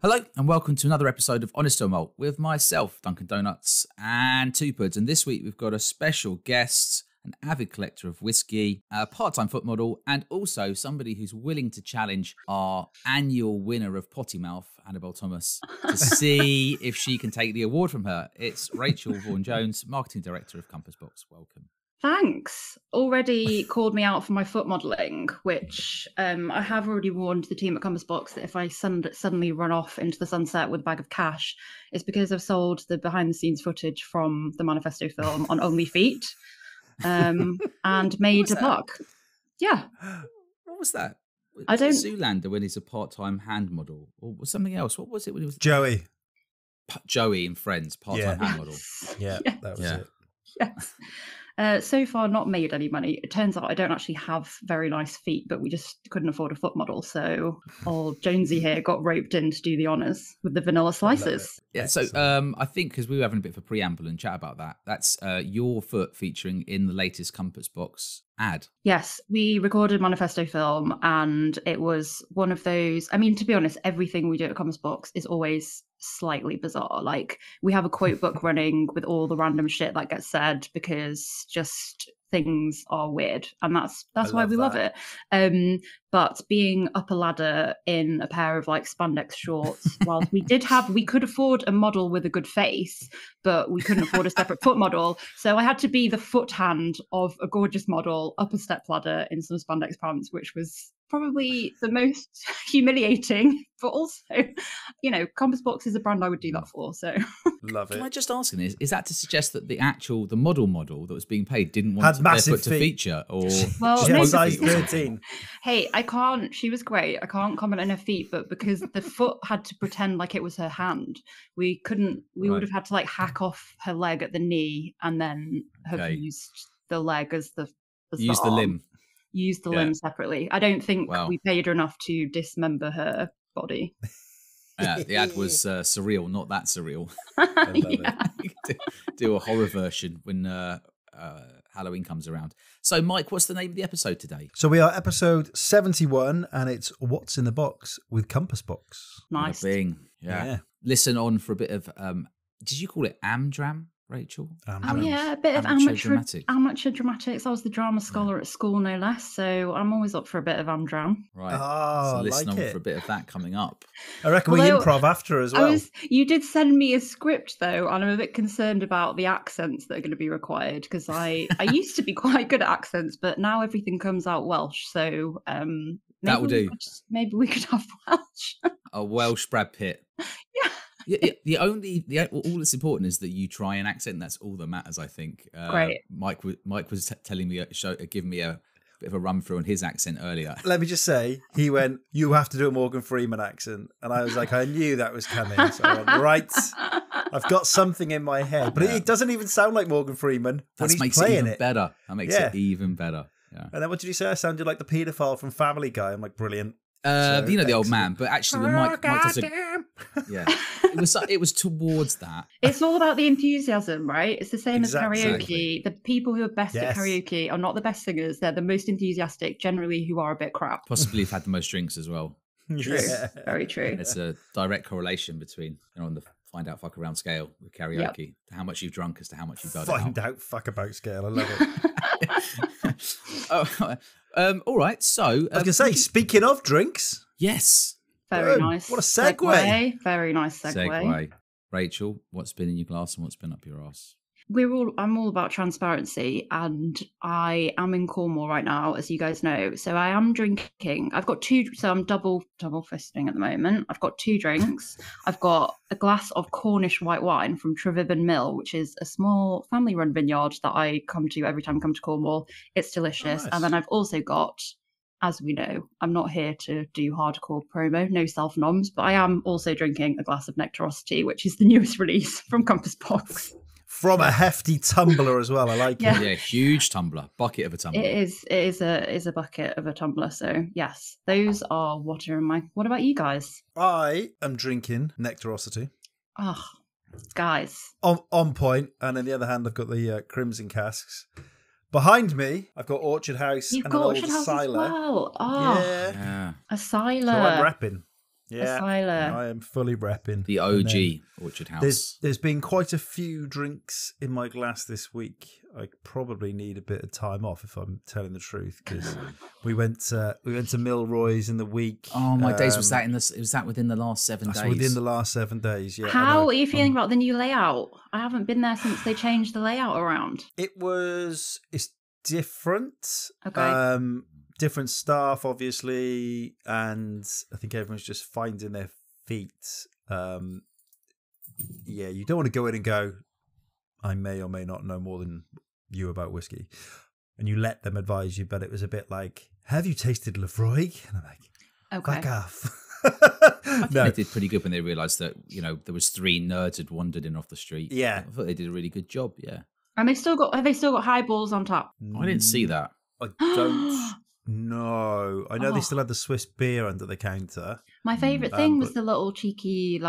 Hello and welcome to another episode of Honest or Malt with myself, Duncan Donuts, and Two Puds. And this week we've got a special guest, an avid collector of whiskey, a part-time foot model, and also somebody who's willing to challenge our annual winner of Potty Mouth, Annabelle Thomas, to see if she can take the award from her. It's Racheal Vaughan-Jones, Marketing Director of Compass Box. Welcome. Thanks. Already called me out for my foot modelling, which I have already warned the team at Compass Box that if I suddenly run off into the sunset with a bag of cash, it's because I've sold the behind-the-scenes footage from the Manifesto film on Only Feet and made a buck. Yeah. What was that? I don't... Zoolander when he's a part-time hand model, or was something else? What was it when he was... Joey. Joey and Friends, part-time hand model. Yeah, that was it. Yes. So far, not made any money. It turns out I don't actually have very nice feet, but we just couldn't afford a foot model. So old Jonesy here got roped in to do the honours with the vanilla slices. Yeah, so I think because we were having a bit of a preamble and chat about that, that's your foot featuring in the latest Compass Box ad. Yes, we recorded Manifesto film and it was one of those, I mean, to be honest, everything we do at Compass Box is always slightly bizarre. Like we have a quote book running with all the random shit that gets said because just things are weird, and that's why we love it. But being up a ladder in a pair of like spandex shorts, whilst we could afford a model with a good face, but we couldn't afford a separate foot model, so I had to be the foot hand of a gorgeous model up a step ladder in some spandex pants, which was probably the most humiliating, but also, you know, Compass Box is a brand I would do that for, so. Love it. Can I just ask you, is that to suggest that the model that was being paid didn't want their foot to feature? Or well, no, size 13. Hey, she was great. I can't comment on her feet, but because the foot had to pretend like it was her hand, we would have had to like hack off her leg at the knee and then have used the leg as the arm. Use the limb separately. I don't think we paid her enough to dismember her body. The ad was surreal, not that surreal. Do a horror version when Halloween comes around. So, Mike, what's the name of the episode today? So we are episode 71, and it's What's in the Box with Compass Box. Nice. Yeah. Listen on for a bit of, did you call it Amdram, Racheal? Oh yeah, a bit of amateur dramatics. I was the drama scholar at school, no less, so I'm always up for a bit of Amdram. Right. Oh, so listen like on it. for a bit of that coming up. I reckon we improv after as well. You did send me a script though, and I'm a bit concerned about the accents that are going to be required, because I used to be quite good at accents, but now everything comes out Welsh, so that will do. Maybe we could have Welsh. A Welsh Brad Pitt. Yeah. All that's important is that you try an accent. That's all that matters, I think. Great. Mike was telling me, giving me a bit of a run through on his accent earlier. Let me just say, he went, "You have to do a Morgan Freeman accent," and I was like, I knew that was coming. So I went, right, I've got something in my head, but it doesn't even sound like Morgan Freeman when he's playing it. Better. That makes it even better. Yeah. And then what did you say? I sounded like the paedophile from Family Guy. I'm like, brilliant. The old man, but actually when Mike does it was towards that. It's all about the enthusiasm, right? It's the same as karaoke. The people who are best at karaoke are not the best singers. They're the most enthusiastic, generally, who are a bit crap. Possibly have had the most drinks as well. True. Very true. It's a direct correlation between, on the find out fuck around scale with karaoke, to how much you've drunk as to how much you've got. Find out fuck about scale. I love it. All right, so I was going to say, speaking of drinks, yes, very nice. What a segue! Very nice segue. Racheal, what's been in your glass and what's been up your arse? I'm all about transparency, and I am in Cornwall right now, as you guys know. So I am drinking. I've got two. So I'm double fisting at the moment. I've got two drinks. I've got a glass of Cornish white wine from Trevithick Mill, which is a small family-run vineyard that I come to every time I come to Cornwall. It's delicious. Oh, nice. And then I've also got, as we know, I'm not here to do hardcore promo, no self-noms, but I am also drinking a glass of Nectarosity, which is the newest release from Compass Box. From a hefty tumbler as well. I like it. Yeah, huge tumbler, bucket of a tumbler. It is a bucket of a tumbler. So yes, those are what are in my. What about you guys? I am drinking Nectarosity. Oh, guys, on point. And on the other hand, I've got the Crimson casks. Behind me, I've got Orchard House. You've and got an old Orchard House Siler. as well. Oh, yeah. A Siler. So I'm repping. Yeah, Asyla. I am fully repping. The OG Orchard House. There's been quite a few drinks in my glass this week. I probably need a bit of time off if I'm telling the truth, because we went to Milroy's in the week. Oh my days! Was that within the last 7 days? Within the last 7 days. Yeah. How are you feeling about the new layout? I haven't been there since they changed the layout around. It's different. Okay. Different staff, obviously, and I think everyone's just finding their feet. You don't want to go in and go, I may or may not know more than you about whiskey. And you let them advise you, but it was a bit like, have you tasted Lefroy? And I'm like, Okay. back off. I think they did pretty good when they realised that, there was 3 nerds had wandered in off the street. Yeah. I thought they did a really good job, yeah. And have they still got highballs on top? I didn't see that. I don't know. I know they still had the Swiss beer under the counter. My favourite thing was the little cheeky,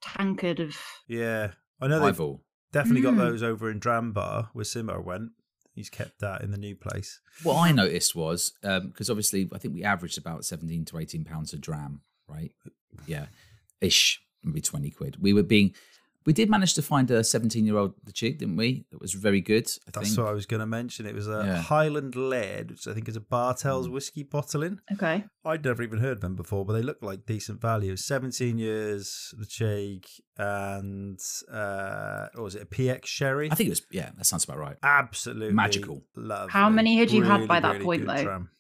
tankard of... Yeah. I know they've definitely got those over in Dram Bar where Simo went. He's kept that in the new place. What I noticed was, because obviously I think we averaged about 17 to 18 pounds a dram, right? Yeah. Ish. Maybe 20 quid. We did manage to find a 17-year-old the Tube, didn't we? That was very good, I think. That's what I was going to mention. It was a Highland Laird, which I think is a Bartels whiskey bottling. Okay. I'd never even heard of them before, but they look like decent value. 17 years, the Cheek, and what was it, a PX Sherry? I think it was, that sounds about right. Absolutely. Magical. Lovely. How many had you had by that really point, though? Dram.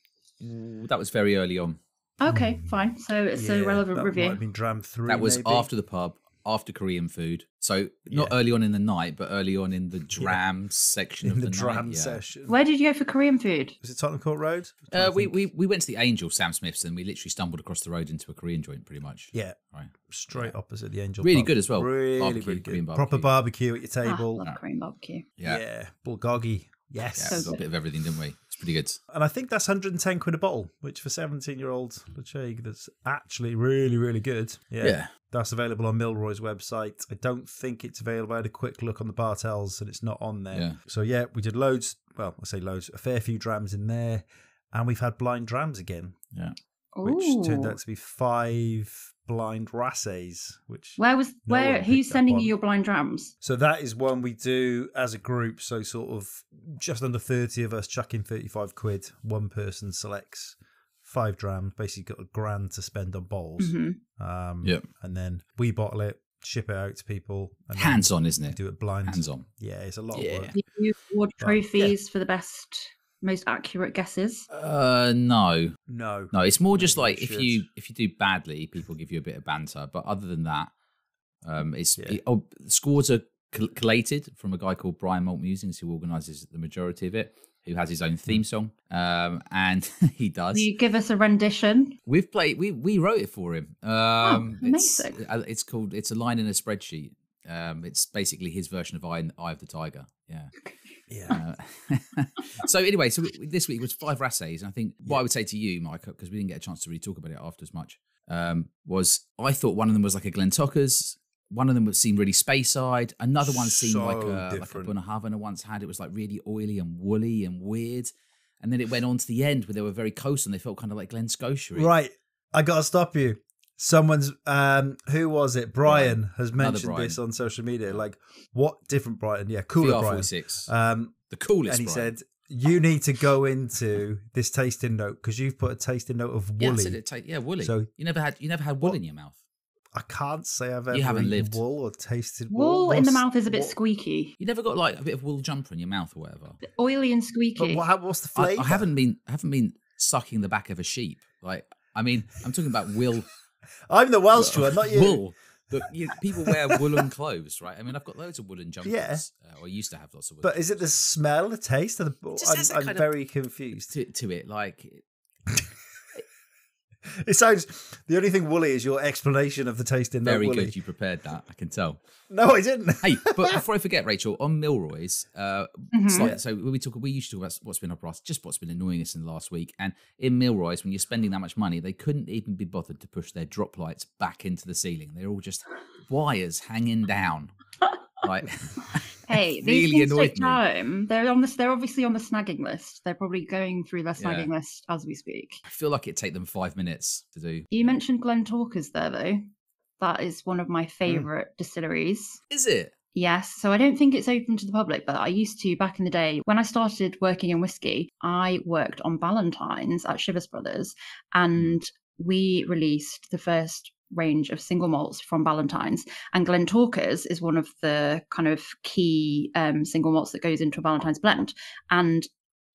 That was very early on. Okay, fine. So it's a relevant that review. Might have been Dram 3, That was maybe. after the pub, after Korean food. So not early on in the night, but early on in the dram section of the dram night. session. Where did you go for Korean food? Was it Tottenham Court Road? We went to the Angel, Sam Smith's, and we literally stumbled across the road into a Korean joint, pretty much. Yeah. Right. Straight opposite the Angel. Really pub. good as well. Really, Barbecue, really Korean good. barbecue. Proper barbecue at your table. Love Korean barbecue. Yeah. Bulgogi. Yes. Yeah, we got a bit of everything, didn't we? It's pretty good. And I think that's 110 quid a bottle, which for 17-year-old Lacheg, that's actually really, really good. Yeah. That's available on Milroy's website. I don't think it's available. I had a quick look on the Bartels and it's not on there. Yeah. So we did loads. Well, I say loads, a fair few drams in there. And we've had blind drams again. Yeah. Which turned out to be 5 blind Racheals, which who's sending you your blind drams? So that is one we do as a group. So sort of just under 30 of us chuck in 35 quid. One person selects 5 drams, basically got £1,000 to spend on bottles. And then we bottle it, ship it out to people. And hands on, isn't it? Do it blind. Hands on. Yeah, it's a lot of work. Do you award trophies for the best, most accurate guesses? No. It's more just like if you do badly, people give you a bit of banter. But other than that, scores are collated from a guy called Brian Malt Musings, who organises the majority of it, who has his own theme song, and he does. Will you give us a rendition? We wrote it for him. Amazing. It's a line in a spreadsheet. It's basically his version of Eye of the Tiger. Yeah. So anyway, this week was 5 Racheals, and I think what I would say to you, Mike, because we didn't get a chance to really talk about it after as much, was I thought one of them was like a Glentockers. One of them seemed really Speyside. Another one seemed like a Bunnahabhain I once had. It was like really oily and woolly and weird. And then it went on to the end where they were very coastal and they felt kind of like Glen Scotia. Right. I got to stop you. Someone's, who was it? Brian has mentioned this on social media. Like, what different Brian? Yeah, cooler Brian. The coolest And he Brian. said, you need to go into this tasting note because you've put a tasting note of woolly. Woolly. So you never had wool in your mouth. I can't say I've ever haven't eaten lived. wool or tasted wool. Wool in the mouth is a bit squeaky. You never got like a bit of wool jumper in your mouth or whatever. Oily and squeaky. But what's the flavour? I haven't been sucking the back of a sheep. Like, I mean, I'm talking about wool. I'm the Welsh one, not you. Wool. People wear woolen clothes, right? I mean, I've got loads of woolen jumpers. Yeah. Or I used to have lots of woolen But is it the smell, the taste? I'm very confused. to it, like... It sounds, the only thing woolly is your explanation of the taste in Very woolly. good, you prepared that, I can tell. No, I didn't. Hey, but before I forget, Racheal, on Milroy's, so we used to talk about what's been up for us, just what's been annoying us in the last week. And in Milroy's, when you're spending that much money, they couldn't even be bothered to push their drop lights back into the ceiling. They're all just wires hanging down. Like, Hey, these things take time. They're obviously on the snagging list. They're probably going through their snagging list as we speak. I feel like it'd take them 5 minutes to do. You mentioned Glentorquers there, though. That is one of my favourite distilleries. Is it? Yes. So I don't think it's open to the public, but I used to back in the day. When I started working in whiskey, I worked on Ballantynes at Chivas Brothers, and we released the first range of single malts from Ballantynes, and Glentorquers is one of the kind of key single malts that goes into a Ballantynes blend. And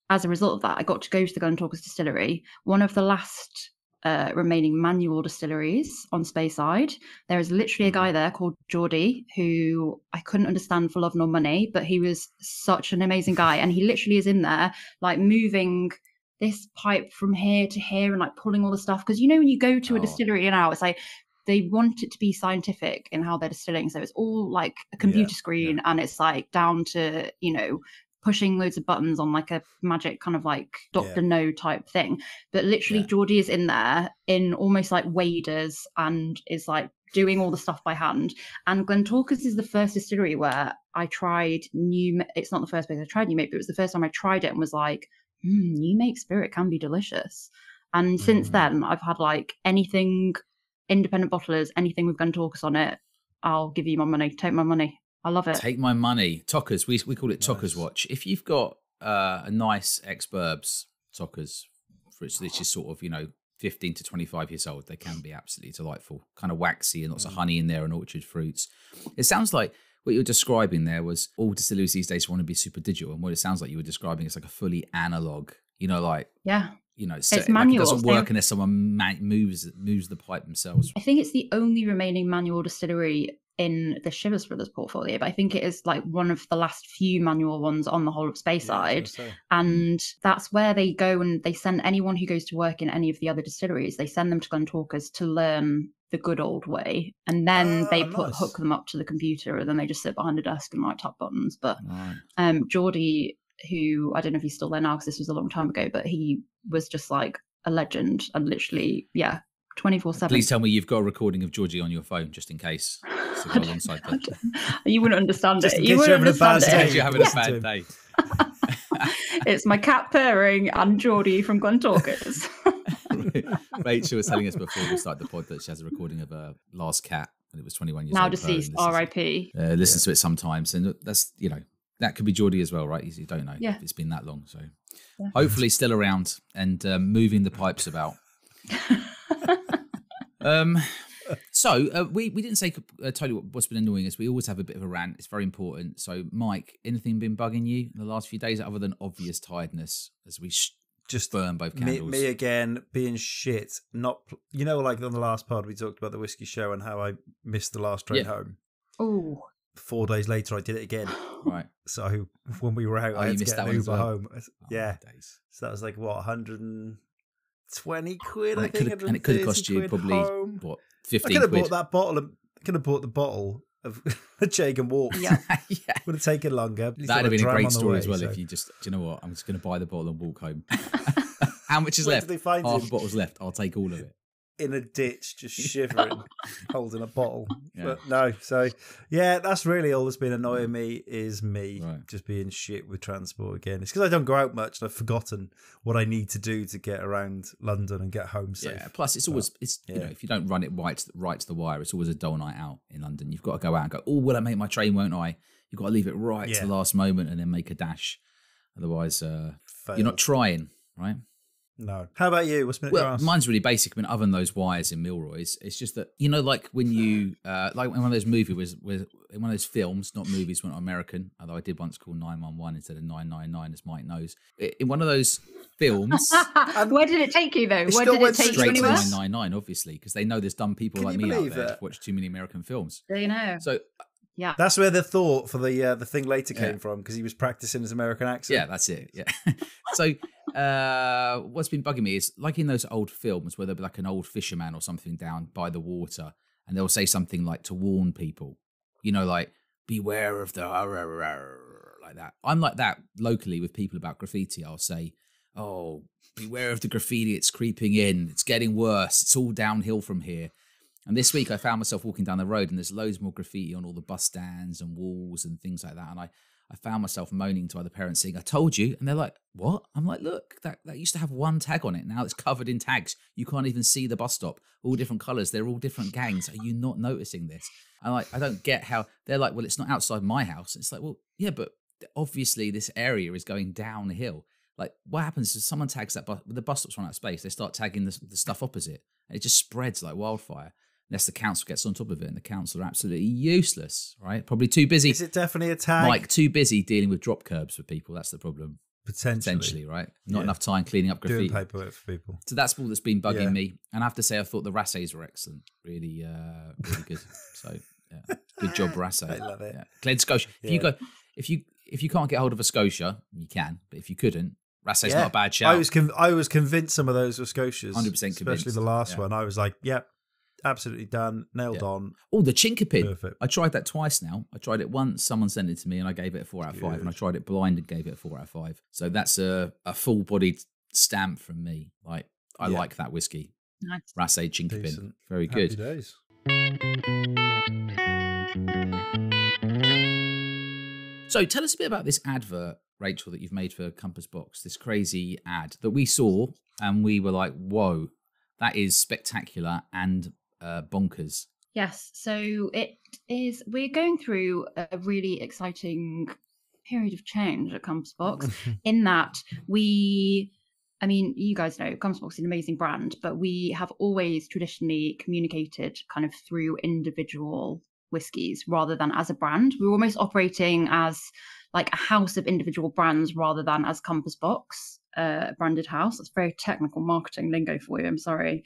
as a result of that, I got to go to the Glentorquers distillery, one of the last remaining manual distilleries on Speyside. There is literally a guy there called Geordie who I couldn't understand for love nor money, but he was such an amazing guy, and he literally is in there like moving this pipe from here to here and like pulling all the stuff, because you know when you go to a distillery now, it's like they want it to be scientific in how they're distilling, so it's all like a computer screen and it's like down to, you know, pushing loads of buttons on like a magic kind of like Dr. No type thing. But literally Geordie is in there in almost like waders and is like doing all the stuff by hand. And Glentorquers is the first distillery where I tried it's not the first place I tried new make, but it was the first time I tried it and was like, new make spirit can be delicious. And since then I've had like anything independent bottlers, anything with Glentorquers on it, I'll give you my money, take my money. I love it. Take my money. Tockers. We call it Tockers Watch. If you've got a nice ex-burbs Tockers, which is sort of, you know, 15 to 25 years old, they can be absolutely delightful. Kind of waxy and lots of honey in there and orchard fruits. It sounds like what you're describing there was all distilleries these days want to be super digital. And what it sounds like you were describing is like a fully analog, you know, like... Yeah. You know, it's like manual. It doesn't work unless someone moves the pipe themselves. I think it's the only remaining manual distillery in the Chivas Brothers portfolio, but I think it is like one of the last few manual ones on the whole of Speyside. And that's where they go, and they send anyone who goes to work in any of the other distilleries, they send them to Glentorquers to learn the good old way, and then they hook them up to the computer, and then they just sit behind a desk and like tap buttons. But Geordie, who I don't know if he's still there now because this was a long time ago, but he was just like a legend, and literally 24/7. Please tell me you've got a recording of Georgie on your phone just in case. So go alongside that. You wouldn't understand it. You wouldn't understand it. You're having a bad day. It's my cat purring and Geordie from Glentorquers. Racheal was telling us before we started the pod that she has a recording of her last cat, and it was 21 years old. Now deceased, R.I.P. Listens to it sometimes, and that's, you know, that could be Geordie as well, right? You don't know. It's been that long, so hopefully still around and moving the pipes about. So we didn't say totally what's been annoying us. We always have a bit of a rant. It's very important. So Mike, anything been bugging you in the last few days other than obvious tiredness as we just burn both candles? Me again being shit. Not, you know, like on the last pod we talked about the whiskey show and how I missed the last train home. Oh. 4 days later I did it again. Right. So when we were out, I had to get an Uber home. Days. So that was like what, 120 quid, and I think. And it could have cost you probably home. What, 15 I could have quid? bought that bottle. I could have bought the bottle of a shake and walk. Yeah. Would have taken longer. That'd have been a great story as well if you just, do you know what? I'm just going to buy the bottle and walk home. How much is left? Half a bottle's left. I'll take all of it. In a ditch, just shivering, holding a bottle. Yeah. But no, so that's really all that's been annoying me is just being shit with transport again. It's because I don't go out much and I've forgotten what I need to do to get around London and get home safe. Yeah, plus it's always, you know, if you don't run it right to the wire, it's always a dull night out in London. You've got to go out and go, oh, will I make my train, won't I? You've got to leave it right to the last moment and then make a dash. Otherwise, you're not trying, right? No. How about you? What's been at your ass? Mine's really basic. I mean, other than those wires in Milroy's, it's just that, you know, like when you, like in one of those movies, in one of those films, not movies, when American, although I did once call 911 instead of 999, as Mike knows. In one of those films. Where did it take you, though? Where did it take you anywhere? Straight to 999, obviously, because they know there's dumb people like me out there who watch too many American films. Do you know? So. Yeah, that's where the thought for the thing later came from, because he was practicing his American accent. Yeah, that's it. Yeah. So what's been bugging me is like in those old films where there'll be like an old fisherman or something down by the water, and they'll say something like to warn people, you know, like beware of the like that. I'm like that locally with people about graffiti. I'll say, oh, beware of the graffiti. It's creeping in. It's getting worse. It's all downhill from here. And this week I found myself walking down the road and there's loads more graffiti on all the bus stands and walls and things like that. And I found myself moaning to other parents saying, I told you. And they're like, what? I'm like, look, that used to have one tag on it. Now it's covered in tags. You can't even see the bus stop. All different colours. They're all different gangs. Are you not noticing this? And I don't get how they're like, well, it's not outside my house. It's like, well, yeah, but obviously this area is going downhill. Like, what happens is someone tags that bus, the bus stops run out of space. They start tagging the stuff opposite. And it just spreads like wildfire. Unless the council gets on top of it, and the council are absolutely useless, right? Probably too busy. Is it definitely a tag? Mike, too busy dealing with drop curbs for people. That's the problem. Potentially, right? Not enough time cleaning up graffiti. Doing paperwork for people. So that's all that's been bugging me. And I have to say, I thought the Racheals were excellent. Really, really good. So, yeah. Good job, Racheal. I love it. Yeah. Glen Scotia. If you can't get hold of a Scotia, you can. But if you couldn't, Racheal's not a bad shout. I was convinced some of those were Scotias. 100% convinced. Especially the last one. I was like, yep. Absolutely done, nailed on. Oh, the Chinkapin. Perfect. I tried that twice now. I tried it once, someone sent it to me and I gave it a 4 out of 5. And I tried it blind and gave it a 4 out of 5. So that's a full-bodied stamp from me. Like, I like that whiskey. Nice. Racheal Chinkapin. Decent. Very Happy good. days. So tell us a bit about this advert, Racheal, that you've made for Compass Box, this crazy ad that we saw and we were like, whoa, that is spectacular and bonkers. Yes, so we're going through a really exciting period of change at Compass Box in that you guys know Compass Box is an amazing brand, but we have always traditionally communicated kind of through individual whiskies rather than as a brand. We're almost operating as like a house of individual brands rather than as Compass Box, branded house. That's very technical marketing lingo for you, I'm sorry.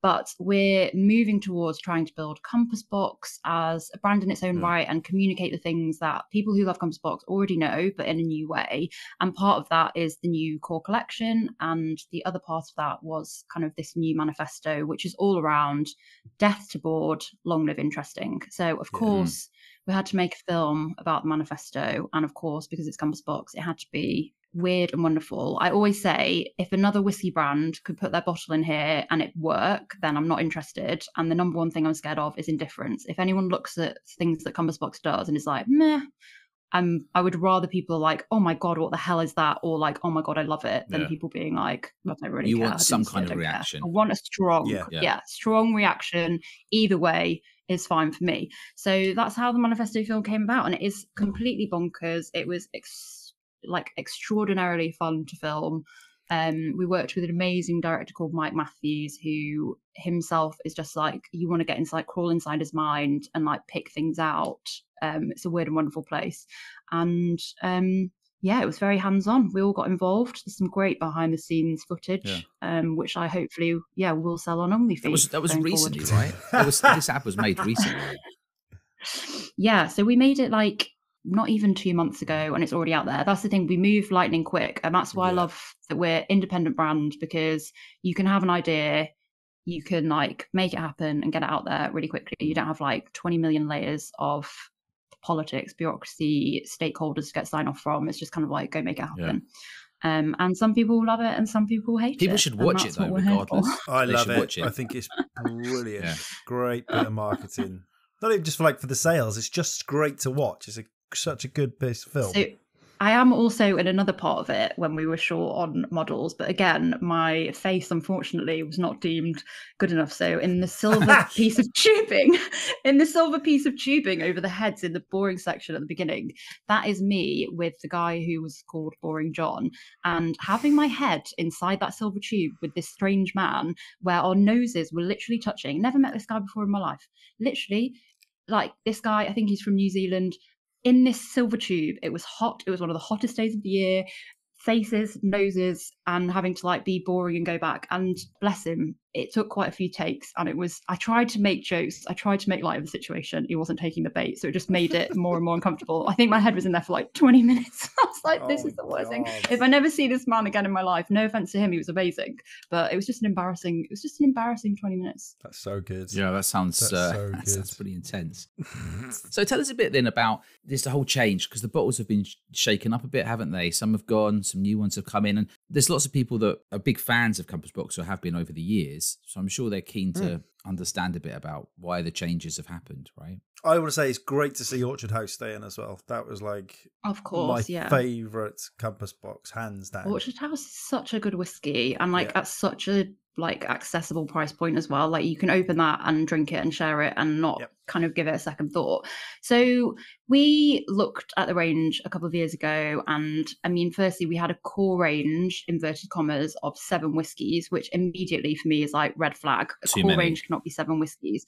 But we're moving towards trying to build Compass Box as a brand in its own right and communicate the things that people who love Compass Box already know, but in a new way. And part of that is the new core collection. And the other part of that was kind of this new manifesto, which is all around death to board, long live interesting. So, of course, we had to make a film about the manifesto. And of course, because it's Compass Box, it had to be weird and wonderful. I always say, if another whiskey brand could put their bottle in here and it work, then I'm not interested. And the number one thing I'm scared of is indifference. If anyone looks at things that Compass Box does and is like, meh, I would rather people like, oh my God, what the hell is that? Or like, oh my God, I love it, than people being like, I don't really care. You want some kind of reaction. I want a strong, strong reaction. Either way is fine for me. So that's how the manifesto film came about. And it is completely bonkers. It was extraordinarily fun to film. We worked with an amazing director called Mike Matthews, who himself is just like, you want to get inside, crawl inside his mind and like pick things out. It's a weird and wonderful place. And it was very hands-on. We all got involved. There's some great behind the scenes footage, which I hopefully will sell on OnlyFeed. That was recently, right? This app was made recently. Yeah, so we made it like not even 2 months ago and it's already out there. That's the thing, we move lightning quick, and that's why I love that we're independent brand, because you can have an idea, you can like make it happen and get it out there really quickly. You don't have like 20 million layers of politics, bureaucracy, stakeholders to get sign off from. It's just kind of like, go make it happen. And some people love it and some people hate it. People should watch it though, regardless. I love it. I think it's brilliant. Great bit of marketing. Not even just for the sales, it's just great to watch. It's such a good piece of film. So I am also in another part of it when we were short on models, but again, my face unfortunately was not deemed good enough. So in the silver piece of tubing, over the heads in the boring section at the beginning, that is me with the guy who was called Boring John, and having my head inside that silver tube with this strange man where our noses were literally touching. Never met this guy before in my life. Literally, like this guy, I think he's from New Zealand. In this silver tube, it was hot. It was one of the hottest days of the year. Faces, noses, and having to like be boring and go back. And bless him, it took quite a few takes. And I tried to make jokes. I tried to make light of the situation. He wasn't taking the bait. So it just made it more and more uncomfortable. I think my head was in there for like 20 minutes. I was like, this is the worst thing. If I never see this man again in my life, no offense to him, he was amazing. But it was just an embarrassing 20 minutes. That's so good. Yeah, that sounds sounds pretty intense. So tell us a bit then about the whole change, because the bottles have been shaken up a bit, haven't they? Some have gone, some new ones have come in. And there's lots of people that are big fans of Compass Box or have been over the years. So I'm sure they're keen to understand a bit about why the changes have happened, right? I want to say it's great to see Orchard House stay in as well. That was like, of course, my favourite Compass Box, hands down. Orchard House is such a good whiskey, and like at such a like accessible price point as well. Like you can open that and drink it and share it and not kind of give it a second thought. So we looked at the range a couple of years ago, and I mean, firstly, we had a core range, inverted commas, of 7 whiskies, which immediately for me is like red flag. A core range cannot be 7 whiskies.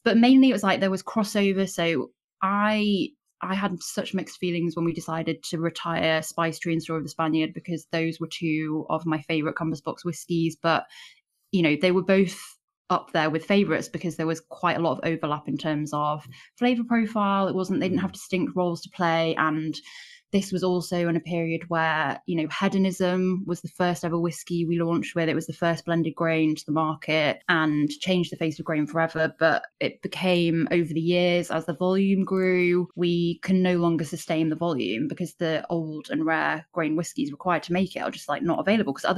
But mainly it was like there was crossover. So I had such mixed feelings when we decided to retire Spice Tree and Story of the Spaniard, because those were 2 of my favourite Compass Box whiskies. But, you know, they were both up there with favourites because there was quite a lot of overlap in terms of flavour profile. They didn't have distinct roles to play. And this was also in a period where, you know, Hedonism was the first ever whiskey we launched with. It was the first blended grain to the market and changed the face of grain forever. But it became, over the years, as the volume grew, we can no longer sustain the volume because the old and rare grain whiskies required to make it are just like not available, because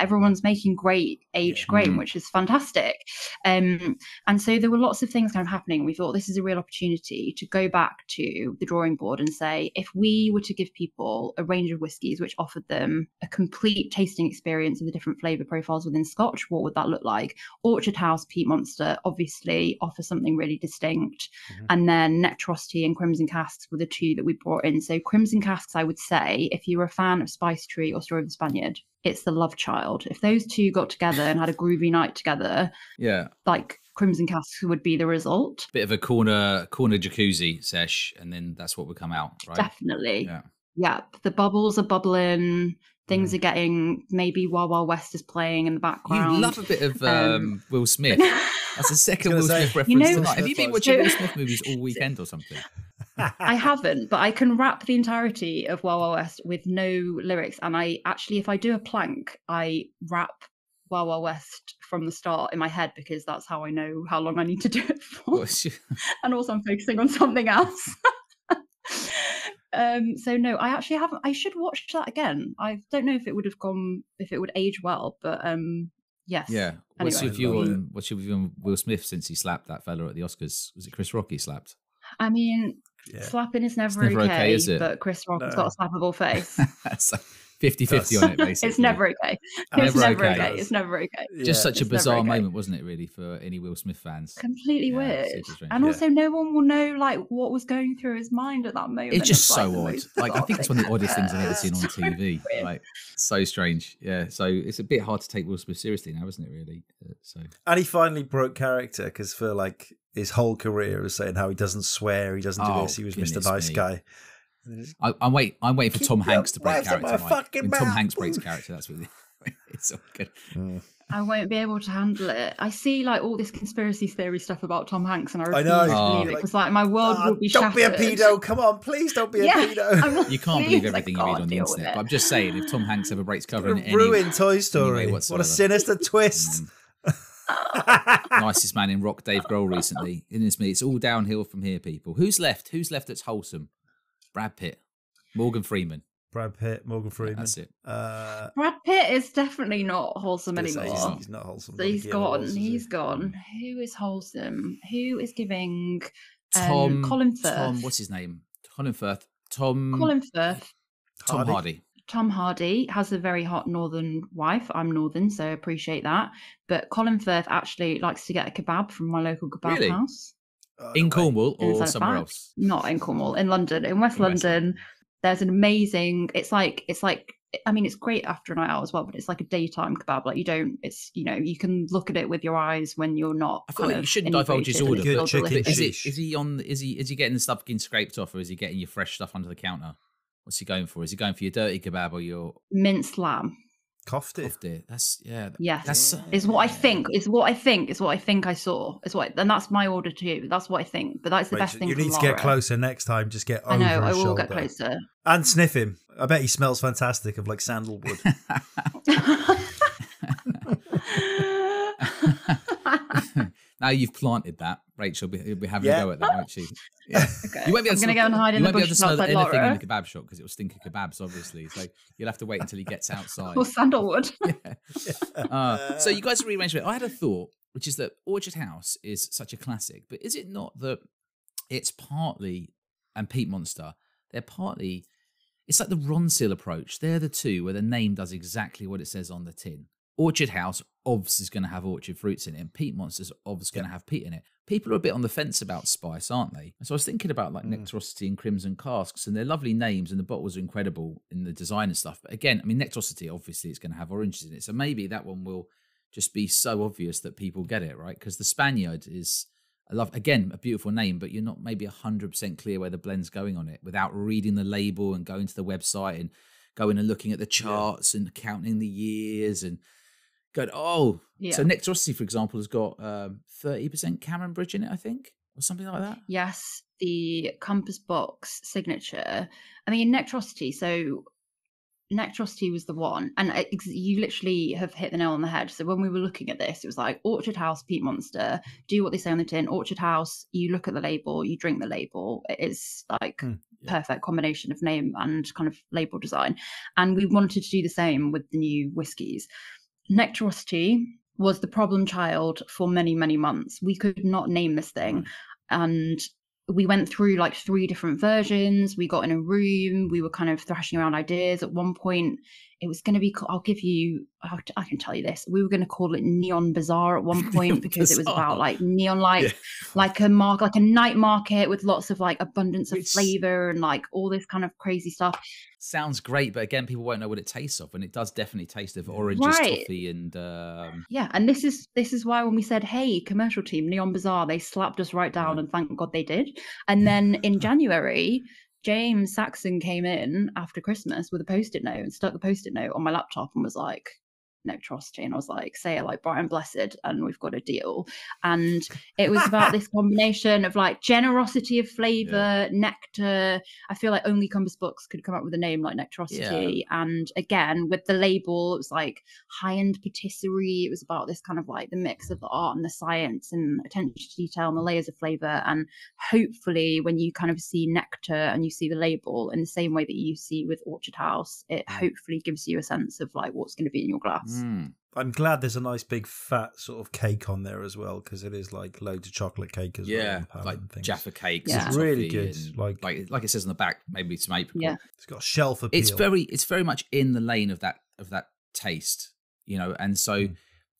everyone's making great aged grain, which is fantastic. And so there were lots of things kind of happening. We thought this is a real opportunity to go back to the drawing board and say, if we were to give people a range of whiskies which offered them a complete tasting experience of the different flavour profiles within Scotch, what would that look like? Orchard House, Peat Monster obviously offer something really distinct. And then Nectarosity and Crimson Casks were the 2 that we brought in. So Crimson Casks, I would say, if you were a fan of Spice Tree or Story of the Spaniard, it's the love child. If those 2 got together and had a groovy night together, like Crimson Casks would be the result. Bit of a corner jacuzzi sesh, and then that's what would come out, right? Definitely. Yeah. The bubbles are bubbling. Things are getting, maybe Wild Wild West is playing in the background. You love a bit of Will Smith. That's the second Will Smith reference tonight. Have you been watching Will Smith movies all weekend or something? I haven't, but I can rap the entirety of Wild Wild West with no lyrics. And I actually, if I do a plank, I rap Wild Wild West from the start in my head, because that's how I know how long I need to do it for. And also I'm focusing on something else. So no, I actually haven't. I should watch that again. I don't know if it would age well, but yes. Yeah. What's your view on Will Smith since he slapped that fella at the Oscars? Was it Chris Rock he slapped? I mean, slapping is never okay, is it? But Chris Rock's got a slappable face. So 50-50 on it, basically. It's never okay. It's never okay. It's never okay. Just such a bizarre moment, wasn't it, really, for any Will Smith fans? Completely weird. And also no one will know like what was going through his mind at that moment. It's just so odd. Like, I think it's one of the oddest things I've ever seen on TV. Like, so strange. Yeah. So it's a bit hard to take Will Smith seriously now, isn't it, really? And he finally broke character, because for like his whole career was saying how he doesn't swear, he doesn't do this, he was Mr. Nice Guy. I'm waiting for Tom Hanks to break character. When Tom Hanks breaks character, that's really it's all good. I won't be able to handle it. I see like all this conspiracy theory stuff about Tom Hanks, and I refuse to believe it, because like my world will be shattered. Don't be a pedo! Come on, please don't be a pedo. You can't believe everything you read on the internet. But I'm just saying, if Tom Hanks ever breaks cover in ruin Toy Story, what a sinister twist. Nicest man in rock, Dave Grohl recently. It's all downhill from here, people. Who's left that's wholesome? Brad Pitt, Morgan Freeman. Morgan Freeman. That's it. Brad Pitt is definitely not wholesome anymore. He's not wholesome. So he's gone. He's gone. Who is wholesome? Who is giving Colin Firth? What's his name? Colin Firth. Colin Firth. Tom Hardy. Tom Hardy has a very hot northern wife. I'm northern, so I appreciate that. But Colin Firth actually likes to get a kebab from my local kebab house. In Cornwall or somewhere else? Not in Cornwall, in London. In West London, there's an amazing, it's like, I mean, it's great after a night out as well, but it's like a daytime kebab. Like you can look at it with your eyes when you're not. I feel like you shouldn't divulge his order. But is he getting the stuff getting scraped off, or is he getting your fresh stuff under the counter? What's he going for? Is he going for your dirty kebab or your minced lamb? Kofta. Yes. Is what I think. Is what I think I saw. And that's my order too. That's what I think. But that's the best thing. You need to get closer next time. Just get over his shoulder. I will get closer. And sniff him. I bet he smells fantastic of like sandalwood. Now you've planted that. Racheal will be having a go at that, won't she? Yeah. Okay. I'm going to go and hide in the bushes outside Laura. Anything in the kebab shop because it will stink of kebabs, obviously. So you'll have to wait until he gets outside. Or sandalwood. So you guys rearranged it. I had a thought, which is that Orchard House is such a classic, but is it not that it's partly, and Peat Monster, they're partly, it's like the Ronseal approach. They're the two where the name does exactly what it says on the tin. Orchard House, obviously, is going to have orchard fruits in it, and Peat Monster's obviously going to have peat in it. People are a bit on the fence about spice, aren't they? So I was thinking about like Nectarosity and Crimson Casks, and they're lovely names, and the bottles are incredible in the design and stuff. But again, I mean, Nectarosity, obviously, it's going to have oranges in it. So maybe that one will just be so obvious that people get it, right? Because the Spaniard is, again, a beautiful name, but you're not maybe 100% clear where the blend's going on it without reading the label and going to the website and going and looking at the charts and counting the years and going, so Nectarosity, for example, has got 30% Cameron Bridge in it, I think, or something like that. Yes, the Compass Box signature. I mean, Nectarosity, so Nectarosity was the one, and you literally have hit the nail on the head. So when we were looking at this, it was like Orchard House, Peat Monster, do what they say on the tin. Orchard House, you look at the label, you drink the label. It is like perfect combination of name and kind of label design. And we wanted to do the same with the new whiskies. Nectarosity was the problem child for many, many months. We could not name this thing. And we went through like 3 different versions. We got in a room. We were kind of thrashing around ideas. At one point, it was going to be, I can tell you this. We were going to call it Neon Bazaar at one point because it was about like neon lights, like a night market with lots of like abundance of flavor and like all this kind of crazy stuff. Sounds great, but again, people won't know what it tastes of, and it does definitely taste of oranges, toffee, and and this is why when we said, "Hey, commercial team, Neon Bazaar," they slapped us right down, and thank God they did. And then in January, James Saxon came in after Christmas with a Post-it note and stuck the Post-it note on my laptop and was like, Nectarosity, and I was like, say it like bright and blessed, and we've got a deal. And it was about this combination of like generosity of flavor, nectar. I feel like only Compass Books could come up with a name like Nectarosity. And again, with the label, it was like high-end patisserie. It was about this kind of like the mix of the art and the science and attention to detail and the layers of flavor. And hopefully when you kind of see nectar and you see the label in the same way that you see with Orchard House, it hopefully gives you a sense of like what's going to be in your glass. I'm glad there's a nice big fat sort of cake on there as well, because it is like loads of chocolate cake as well. Yeah, like Jaffa cakes. It's really good. Like it says on the back, maybe some apricot. Yeah, it's got a shelf appeal. It's very much in the lane of that taste, you know. And so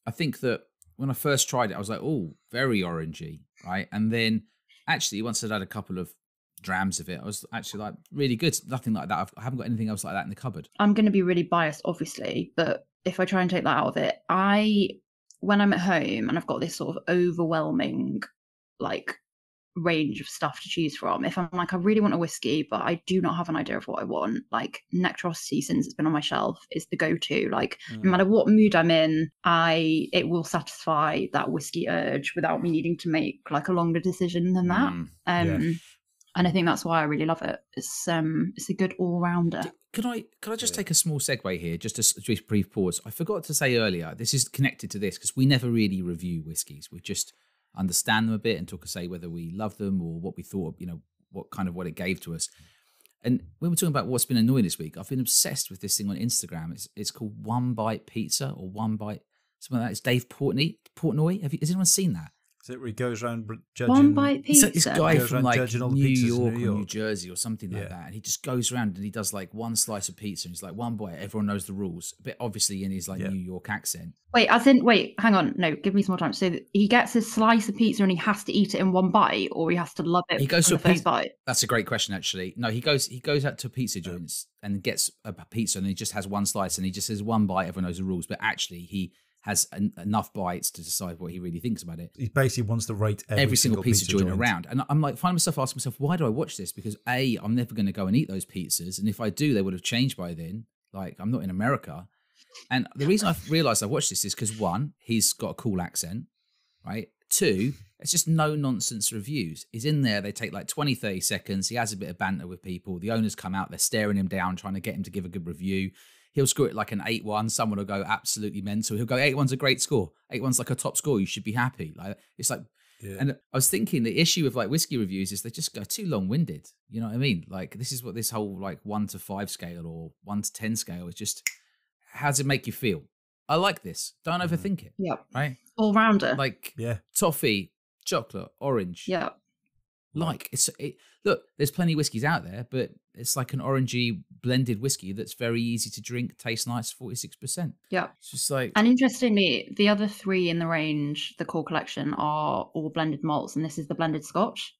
I think that when I first tried it, I was like, oh, very orangey, right? And then actually, once I'd had a couple of drams of it, I was actually like, really good. Nothing like that. I haven't got anything else like that in the cupboard. I'm going to be really biased, obviously, but if I try and take that out of it, when I'm at home and I've got this sort of overwhelming like range of stuff to choose from, if I'm like, I really want a whiskey, but I do not have an idea of what I want, like Nectarosity, since it's been on my shelf, is the go-to. Like no matter what mood I'm in, it will satisfy that whiskey urge without me needing to make like a longer decision than that. And I think that's why I really love it. It's a good all-rounder. Can I just take a small segue here, just a brief pause? I forgot to say earlier, this is connected to this because we never really review whiskies. We just understand them a bit and talk to say whether we love them or what we thought, you know, what it gave to us. And when we're talking about what's been annoying this week, I've been obsessed with this thing on Instagram. It's called One Bite Pizza or One Bite, something like that. It's Dave Portnoy. Has anyone seen that? Is it where he goes around judging? One Bite Pizza. This guy from like New York or New Jersey or something like that, and he just goes around and he does like one slice of pizza and he's like one bite. Everyone knows the rules, but obviously in his like New York accent. Wait, hang on. No, give me some more time. So he gets his slice of pizza and he has to eat it in one bite, or he has to love it. He goes to the first bite. That's a great question, actually. No, he goes out to pizza joints and gets a pizza and he just has one slice and he just says one bite. Everyone knows the rules, but actually he has enough bites to decide what he really thinks about it. He basically wants to rate every single pizza joint around. And I'm like, find myself asking myself, why do I watch this? Because A, I'm never going to go and eat those pizzas. And if I do, they would have changed by then. Like, I'm not in America. And the reason I've realised I watched this is because, one, he's got a cool accent, right? Two, it's just no-nonsense reviews. He's in there, they take like 20, 30 seconds. He has a bit of banter with people. The owners come out, they're staring him down, trying to get him to give a good review. He'll score it like an 8-1. Someone will go absolutely mental. He'll go, 8-1's a great score. 8-1's like a top score. You should be happy. Like it's like Yeah. And I was thinking the issue with like whiskey reviews is they just go too long-winded. You know what I mean? Like this is what this whole like 1 to 5 scale or 1 to 10 scale is just, how does it make you feel? I like this. Don't overthink it. Yep. Right? All rounder. Like toffee, chocolate, orange. Yeah. Like look, there's plenty of whiskies out there, but it's like an orangey blended whiskey that's very easy to drink, tastes nice, 46%. Yeah. It's just like, and interestingly, the other 3 in the range, the core collection, are all blended malts, and this is the blended Scotch,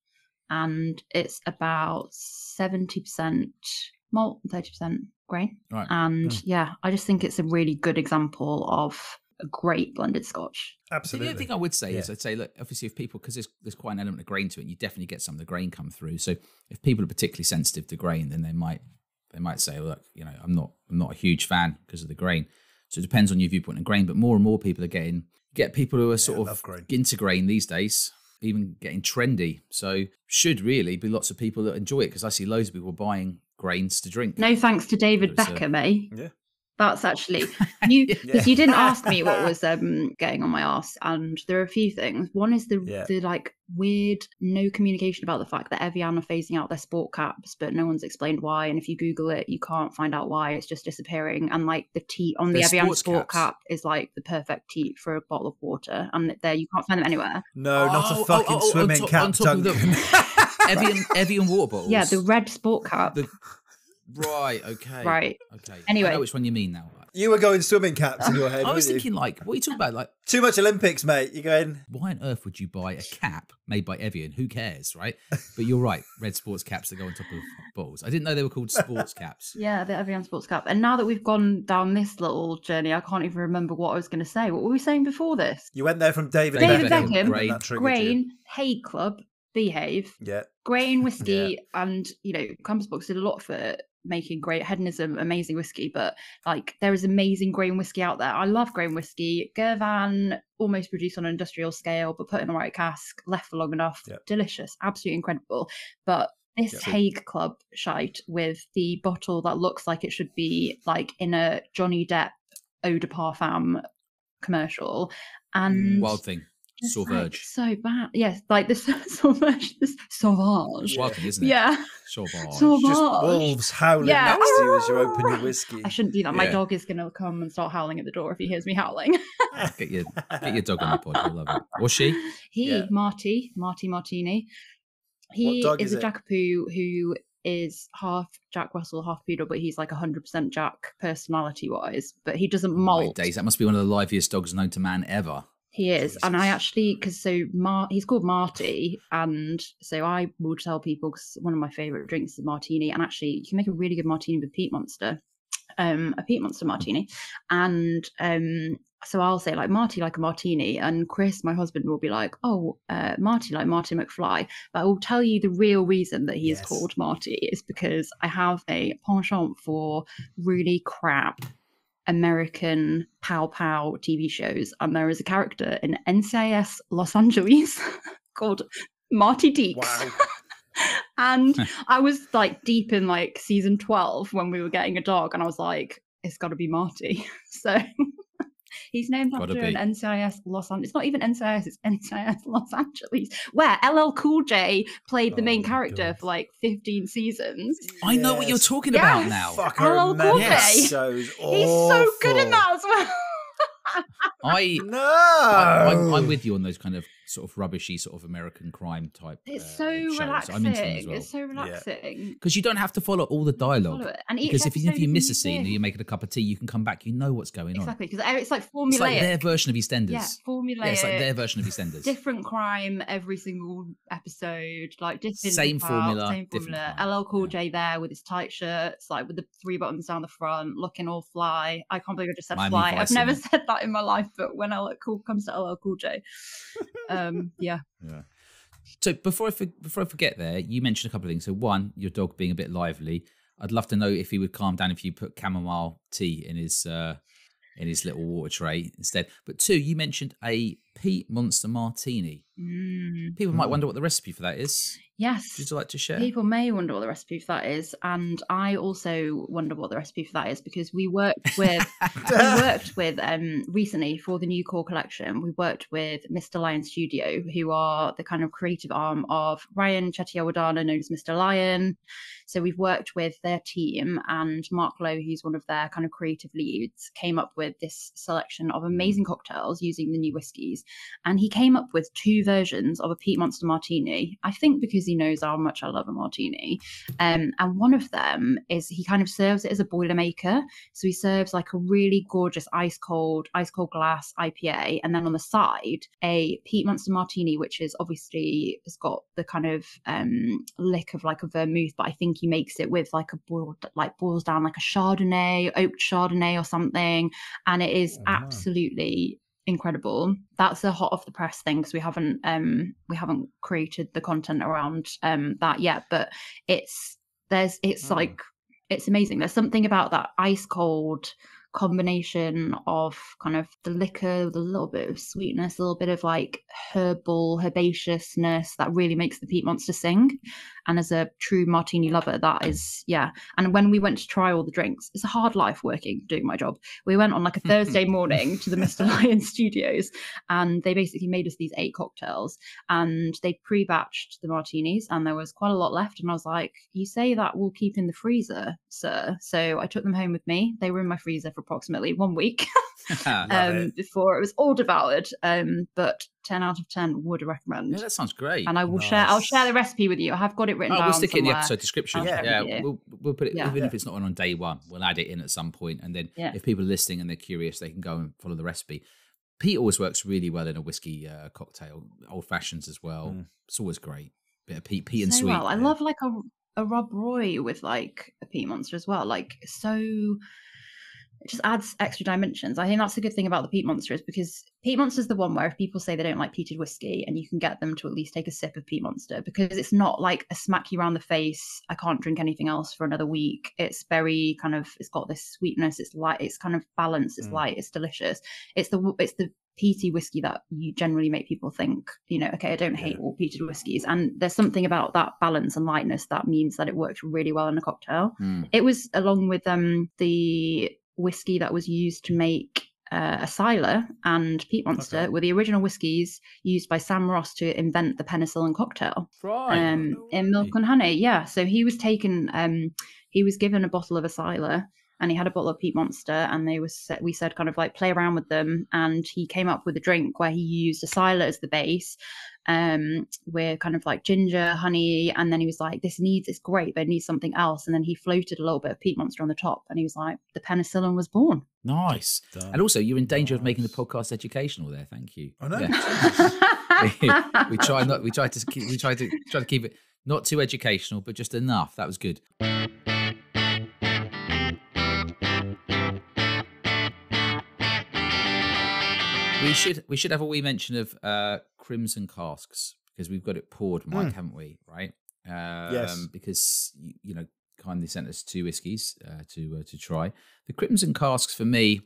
and it's about 70% malt and 30% grain. Right. And I just think it's a really good example of a great blended Scotch. Absolutely. The only thing I would say is, I'd say, look, obviously if people, because there's quite an element of grain to it, you definitely get some of the grain come through. So if people are particularly sensitive to grain, then they might say, look, you know, I'm not a huge fan because of the grain. So it depends on your viewpoint on grain, but more and more people are get people who are sort of into grain these days, even getting trendy. So should really be lots of people that enjoy it, because I see loads of people buying grains to drink. No thanks to David Beckham, eh? Yeah. That's actually you, because you didn't ask me what was getting on my arse, and there are a few things. One is the like weird no communication about the fact that Evian are phasing out their sport caps, but no one's explained why. And if you Google it, you can't find out why. It's just disappearing. And like the teat on the Evian sport cap is like the perfect teat for a bottle of water, and there you can't find them anywhere. No, not a fucking swimming cap, Duncan. Evian water bottles. Yeah, the red sport cap. Right, okay. Right. Okay. Anyway. I know which one you mean now. You were going swimming caps in your head. I was thinking, like, what are you talking about? Like, too much Olympics, mate. You're going, why on earth would you buy a cap made by Evian? Who cares, right? But you're right, red sports caps that go on top of bottles. I didn't know they were called sports caps. Yeah, the Evian sports cap. And now that we've gone down this little journey, I can't even remember what I was going to say. What were we saying before this? You went there from David Beckham, Grain, Hay Club, Behave, Grain whiskey, and Compass Box did a lot for making great hedonism, amazing whiskey. But like, there is amazing grain whiskey out there. I love grain whiskey. Girvan, almost produced on an industrial scale, but put in the right cask, left for long enough. Delicious, absolutely incredible. But this Hague Club shite with the bottle that looks like it should be like in a Johnny Depp eau de parfum commercial, and Wild Thing. Sauvage. Like, so bad. Yes, like this Sauvage. This Sauvage. Wild Thing, isn't it? Yeah. Sauvage. Just wolves howling next to you as you open your whiskey. I shouldn't do that. My dog is going to come and start howling at the door if he hears me howling. Get your dog on the pod. He'll love it. Or she? Marty Martini. He is a Jackapoo who is half Jack Russell, half Poodle, but he's like 100% Jack personality-wise. But he doesn't molt. My days, that must be one of the liveliest dogs known to man ever. He is. Jesus. And I actually, he's called Marty, and so I will tell people, because one of my favourite drinks is martini, and actually you can make a really good martini with Peat Monster, a Peat Monster martini, and so I'll say like Marty like a martini, and Chris, my husband, will be like, Marty like Marty McFly. But I will tell you the real reason that he is called Marty is because I have a penchant for really crap American pow TV shows, and there is a character in NCIS Los Angeles called Marty Deeks. Wow. And I was like deep in like season 12 when we were getting a dog, and I was like, it's got to be Marty. So he's named after an NCIS Los Angeles. It's not even NCIS, it's NCIS Los Angeles, where LL Cool J played the main character for like 15 seasons. I know what you're talking about now. Fuck, LL Cool J. He's so good in that as well. I'm with you on those kind of sort of rubbishy sort of American crime type. It's so relaxing. I'm into them as well. It's so relaxing because you don't have to follow all the dialogue. And because if you miss a scene and you're making a cup of tea, you can come back. You know what's going on. Exactly, because it's like formulaic. It's like their version of EastEnders. Yeah, formulaic. Yeah, it's like their version of EastEnders. Different crime every single episode, like different same formula. LL Cool J there with his tight shirts, like with the 3 buttons down the front, looking all fly. I can't believe I just said fly. I've never said that in my life, but when LL comes to LL Cool J, yeah. So before I forget, there you mentioned a couple of things. So one, your dog being a bit lively. I'd love to know if he would calm down if you put chamomile tea in his little water tray instead. But two, you mentioned a Peat Monster Martini. People might wonder what the recipe for that is. Yes. Would you like to share? People may wonder what the recipe for that is. And I also wonder what the recipe for that is, because we worked with recently for the new core collection, we worked with Mr. Lion Studio, who are the kind of creative arm of Ryan Chettiawadana, known as Mr. Lion. So we've worked with their team, and Mark Lowe, who's one of their kind of creative leads, came up with this selection of amazing cocktails using the new whiskies. And he came up with 2 versions of a Peat Monster Martini, I think because he knows how much I love a martini. And one of them is he kind of serves it as a Boilermaker. So he serves like a really gorgeous ice cold glass IPA. And then on the side, a Peat Monster Martini, which is obviously has got the kind of lick of like a vermouth, but I think he makes it with like boils down like a Chardonnay, oaked Chardonnay or something. And it is absolutely incredible. That's a hot off the press thing, because we haven't created the content around that yet, but it's amazing. There's something about that ice cold combination of kind of the liquor with a little bit of sweetness, a little bit of like herbaceousness that really makes the Peat Monster sing. And as a true martini lover, that is, yeah. And when we went to try all the drinks, it's a hard life doing my job. We went on like a Thursday morning to the Mr. Lion Studios, and they basically made us these 8 cocktails, and they pre-batched the martinis, and there was quite a lot left. And I was like, you say that we'll keep in the freezer, sir? So I took them home with me. They were in my freezer for approximately 1 week before it was all devoured. But 10 out of 10 would recommend. Yeah, that sounds great. And I will I'll share the recipe with you. I have got it written down. We'll stick it in the somewhere. episode description. We'll put it, even if it's not on day 1, we'll add it in at some point. And then if people are listening and they're curious, they can go and follow the recipe. Peat always works really well in a whiskey cocktail, old fashions as well. It's always great. Bit of peat and sweet. Well. I love like a Rob Roy with like a Peat Monster as well. Like, so it just adds extra dimensions. I think that's the good thing about the Peat Monster, is because Peat Monster is the one where if people say they don't like peated whiskey, and you can get them to at least take a sip of Peat Monster, because it's not like a smack you around the face, I can't drink anything else for another week. It's very kind of, it's got this sweetness, it's light, it's kind of balanced, it's light, it's delicious. It's the peaty whiskey that you generally make people think, okay, I don't hate all peated whiskies. And there's something about that balance and lightness that means that it works really well in a cocktail. It was along with the whiskey that was used to make Asila and Peat Monster were the original whiskies used by Sam Ross to invent the penicillin cocktail. In Milk and Honey. Yeah. So he was he was given a bottle of Asila, and he had a bottle of Peat Monster, and we said kind of like play around with them, and he came up with a drink where he used Asila as the base, with kind of like ginger, honey, and then he was like, it's great, but it needs something else, and then he floated a little bit of Peat Monster on the top, and he was like, the penicillin was born. Nice. Done. And also, you're in danger of making the podcast educational there. Thank you. I know. Yeah. we try to keep it not too educational, but just enough. That was good. We should have a wee mention of Crimson Casks, because we've got it poured, Mike, haven't we? Right? Yes. Because you kindly sent us 2 whiskies to try. The Crimson Casks for me,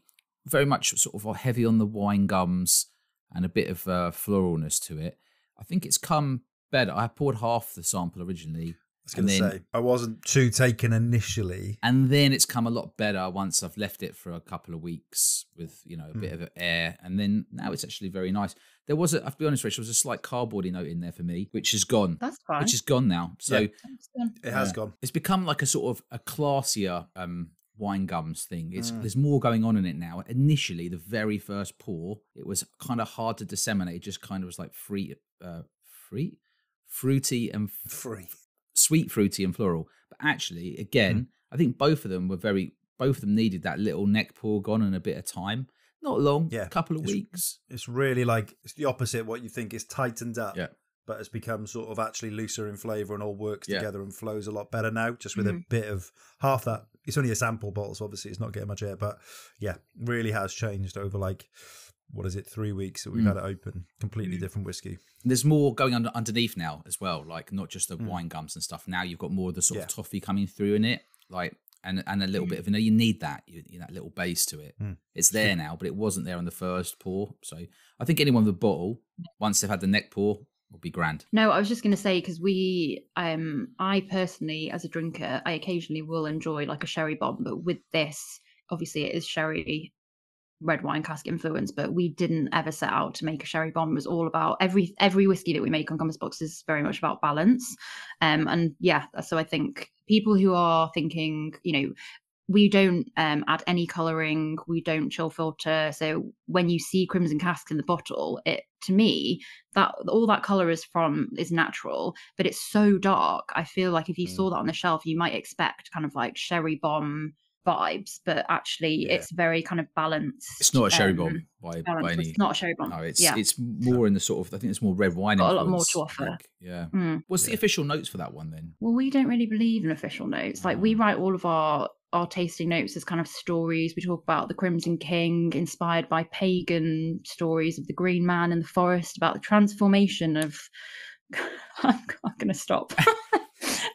very much sort of heavy on the wine gums and a bit of floralness to it. I think it's come better. I poured half the sample originally. I was going to say, I wasn't too taken initially. And then it's come a lot better once I've left it for a couple of weeks with, a bit of air. And then now it's actually very nice. There was I'll be honest, Rich, there was a slight cardboardy note in there for me, which is gone. That's fine. Which is gone now. So it has gone. It's become like a sort of a classier wine gums thing. There's more going on in it now. Initially, the very first pour, it was kind of hard to disseminate. It just kind of was like fruity and free. Sweet, fruity, and floral. But actually, again, I think both of them needed that little neck pour gone in a bit of time. Not long, a couple of weeks. It's really it's the opposite. What you think is tightened up, but it's become sort of actually looser in flavour and all works together and flows a lot better now, just with a bit of half that. It's only a sample bottle, so obviously it's not getting much air, but really has changed over 3 weeks that we've had it open. Completely different whiskey. There's more going underneath now as well, like not just the wine gums and stuff. Now you've got more of the sort of toffee coming through in it. Like and a little bit of, you need that, that little base to it. It's there now, but it wasn't there on the first pour. So I think anyone with a bottle, once they've had the neck pour, will be grand. No, I was just going to say, because I personally, as a drinker, I occasionally will enjoy like a sherry bomb, but with this, obviously it is sherry red wine cask influence, but we didn't ever set out to make a sherry bomb. It was all about every whiskey that we make on Compass Box is very much about balance. And yeah, so I think people who are thinking, we don't add any colouring, we don't chill filter. So when you see crimson cask in the bottle, it, to me, that all that colour is natural, but it's so dark. I feel like if you saw that on the shelf, you might expect kind of like sherry bomb vibes, but actually it's very kind of balanced. It's not a sherry bomb by any. It's not a sherry bomb. No, it's more in the sort of, I think it's more red wine. Got a lot more to offer. What's the official notes for that one then? Well, we don't really believe in official notes. Like we write all of our tasting notes as kind of stories. We talk about the Crimson King, inspired by pagan stories of the Green Man in the forest, about the transformation of. I'm going to stop.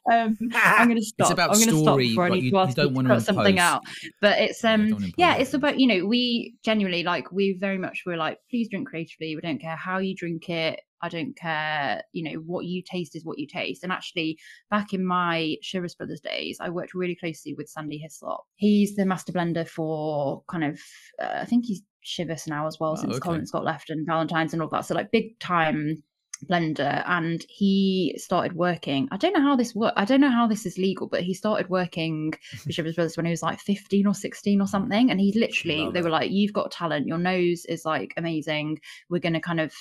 I'm going to stop. It's about I'm going to stop before I need to ask you to cut something out. But it's it's about, we genuinely, like, we very much were like, please drink creatively. We don't care how you drink it. I don't care, what you taste is what you taste. And actually, back in my Shiraz Brothers days, I worked really closely with Sandy Hislop. He's the master blender for kind of, I think he's Chivas now as well, since Collins got left and Valentine's and all that. So like big time blender, and he started working. I don't know how this works. I don't know how this is legal, but he started working for Shiraz Brothers when he was like 15 or 16 or something. And he literally, they were like, "You've got talent. Your nose is like amazing. We're going to kind of,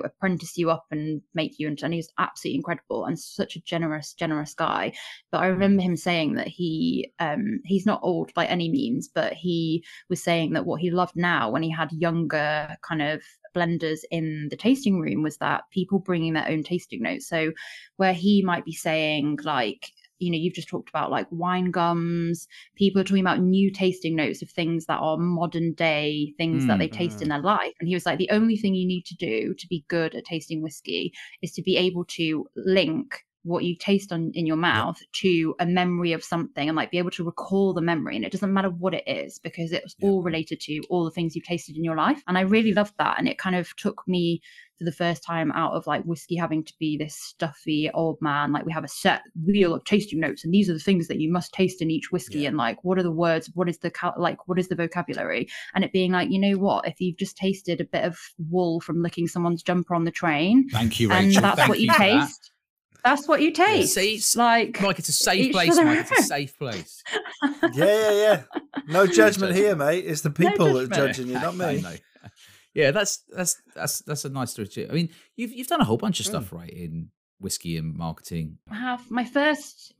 apprentice you up and make you." And he was absolutely incredible and such a generous guy. But I remember him saying that he's not old by any means, but he was saying that what he loved now when he had younger kind of blenders in the tasting room was that people bringing their own tasting notes. So where he might be saying like, you've just talked about like wine gums, people are talking about new tasting notes of things that are modern day things that they taste in their life. And he was like, the only thing you need to do to be good at tasting whiskey is to be able to link what you taste in your mouth to a memory of something and like be able to recall the memory. And it doesn't matter what it is, because it's all related to all the things you've tasted in your life. And I really loved that. And it kind of took me for the first time out of like whiskey having to be this stuffy old man. Like we have a set wheel of tasting notes and these are the things that you must taste in each whiskey. And like, what are the words? What is the what is the vocabulary? And it being like, you know what, if you've just tasted a bit of wool from licking someone's jumper on the train, thank you, and Racheal. that's what you taste. That's what you taste. Yeah, see, like it's a safe place, Mike. It's a safe place. Yeah. No judgment here, mate. It's the people that are judging you, not me. Yeah, that's a nice story. I mean, you've done a whole bunch of stuff, right, in whiskey and marketing. I have my first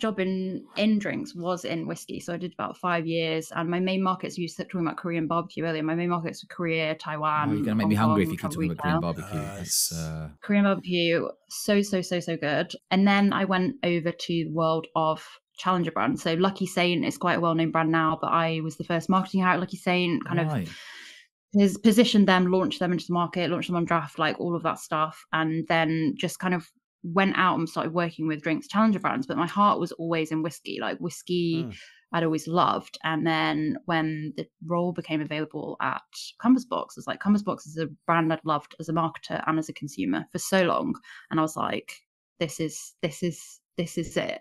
job in drinks was in whiskey, so I did about 5 years, and my main markets, you were talking about Korean barbecue earlier, my main markets were Korea, Taiwan. You're gonna make me hungry if you keep talking about Korean barbecue. Korean barbecue, so good. And then I went over to the world of challenger brands. So Lucky Saint is quite a well-known brand now, but I was the first marketing hire at Lucky Saint, kind of positioned them, launched them into the market, launched them on draft, like all of that stuff, and then just kind of went out and started working with drinks challenger brands. But my heart was always in whiskey. Like whiskey I'd always loved. And then when the role became available at Compass Box, it's like Compass Box is a brand I'd loved as a marketer and as a consumer for so long, and I was like, this is it.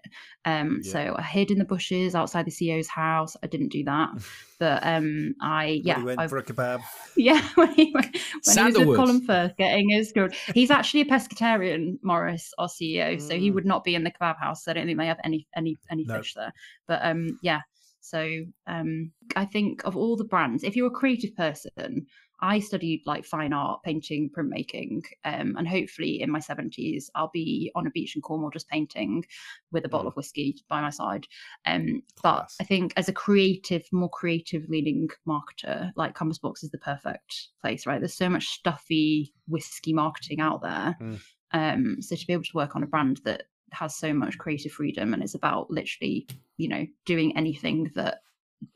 So I hid in the bushes outside the CEO's house. I didn't do that, but I went for a kebab. Yeah, when he was with Colin Firth getting his good. He's actually a pescatarian, Morris, our CEO, so he would not be in the kebab house. So I don't think they have any fish there. But so I think of all the brands, if you're a creative person, I studied like fine art, painting, printmaking, and hopefully in my 70s I'll be on a beach in Cornwall just painting with a bottle of whiskey by my side. But I think as a more creative leaning marketer, like Compass Box is the perfect place, right? There's so much stuffy whiskey marketing out there. So to be able to work on a brand that has so much creative freedom and it's about literally,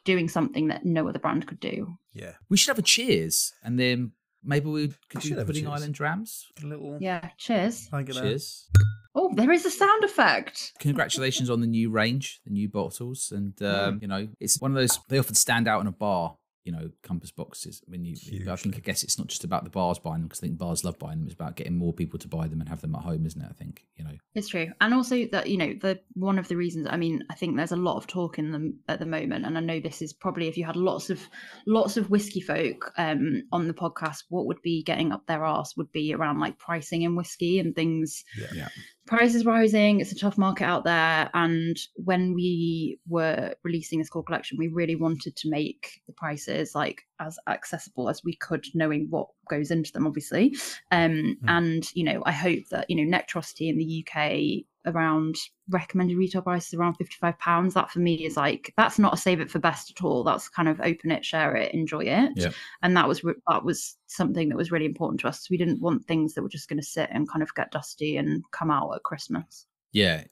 doing something that no other brand could do. Yeah. We should have a cheers, and then maybe we could do Pudding Island Drams. A little. Yeah, cheers. Cheers. Oh, there is a sound effect. Congratulations on the new range, the new bottles. And, you know, it's one of those, they often stand out in a bar, you know, compass boxes. When you, I guess it's not just about the bars buying them, because I think bars love buying them. It's about getting more people to buy them and have them at home, isn't it? I think, you know. It's true. And also that, you know, one of the reasons, I mean, I think there's a lot of talk in them at the moment. And I know this is probably, if you had lots of whiskey folk on the podcast, what would be getting up their arse would be around like pricing in whiskey and things. Yeah. Prices rising, it's a tough market out there, and when we were releasing this core collection, we really wanted to make the prices like as accessible as we could, knowing what goes into them, obviously. And you know, I hope that, you know, Nectrosity in the UK around recommended retail prices around £55. That for me is like, that's not a save it for best at all. That's kind of open it, share it, enjoy it. Yeah. And that was something that was really important to us. We didn't want things that were just going to sit and kind of get dusty and come out at Christmas. Yeah.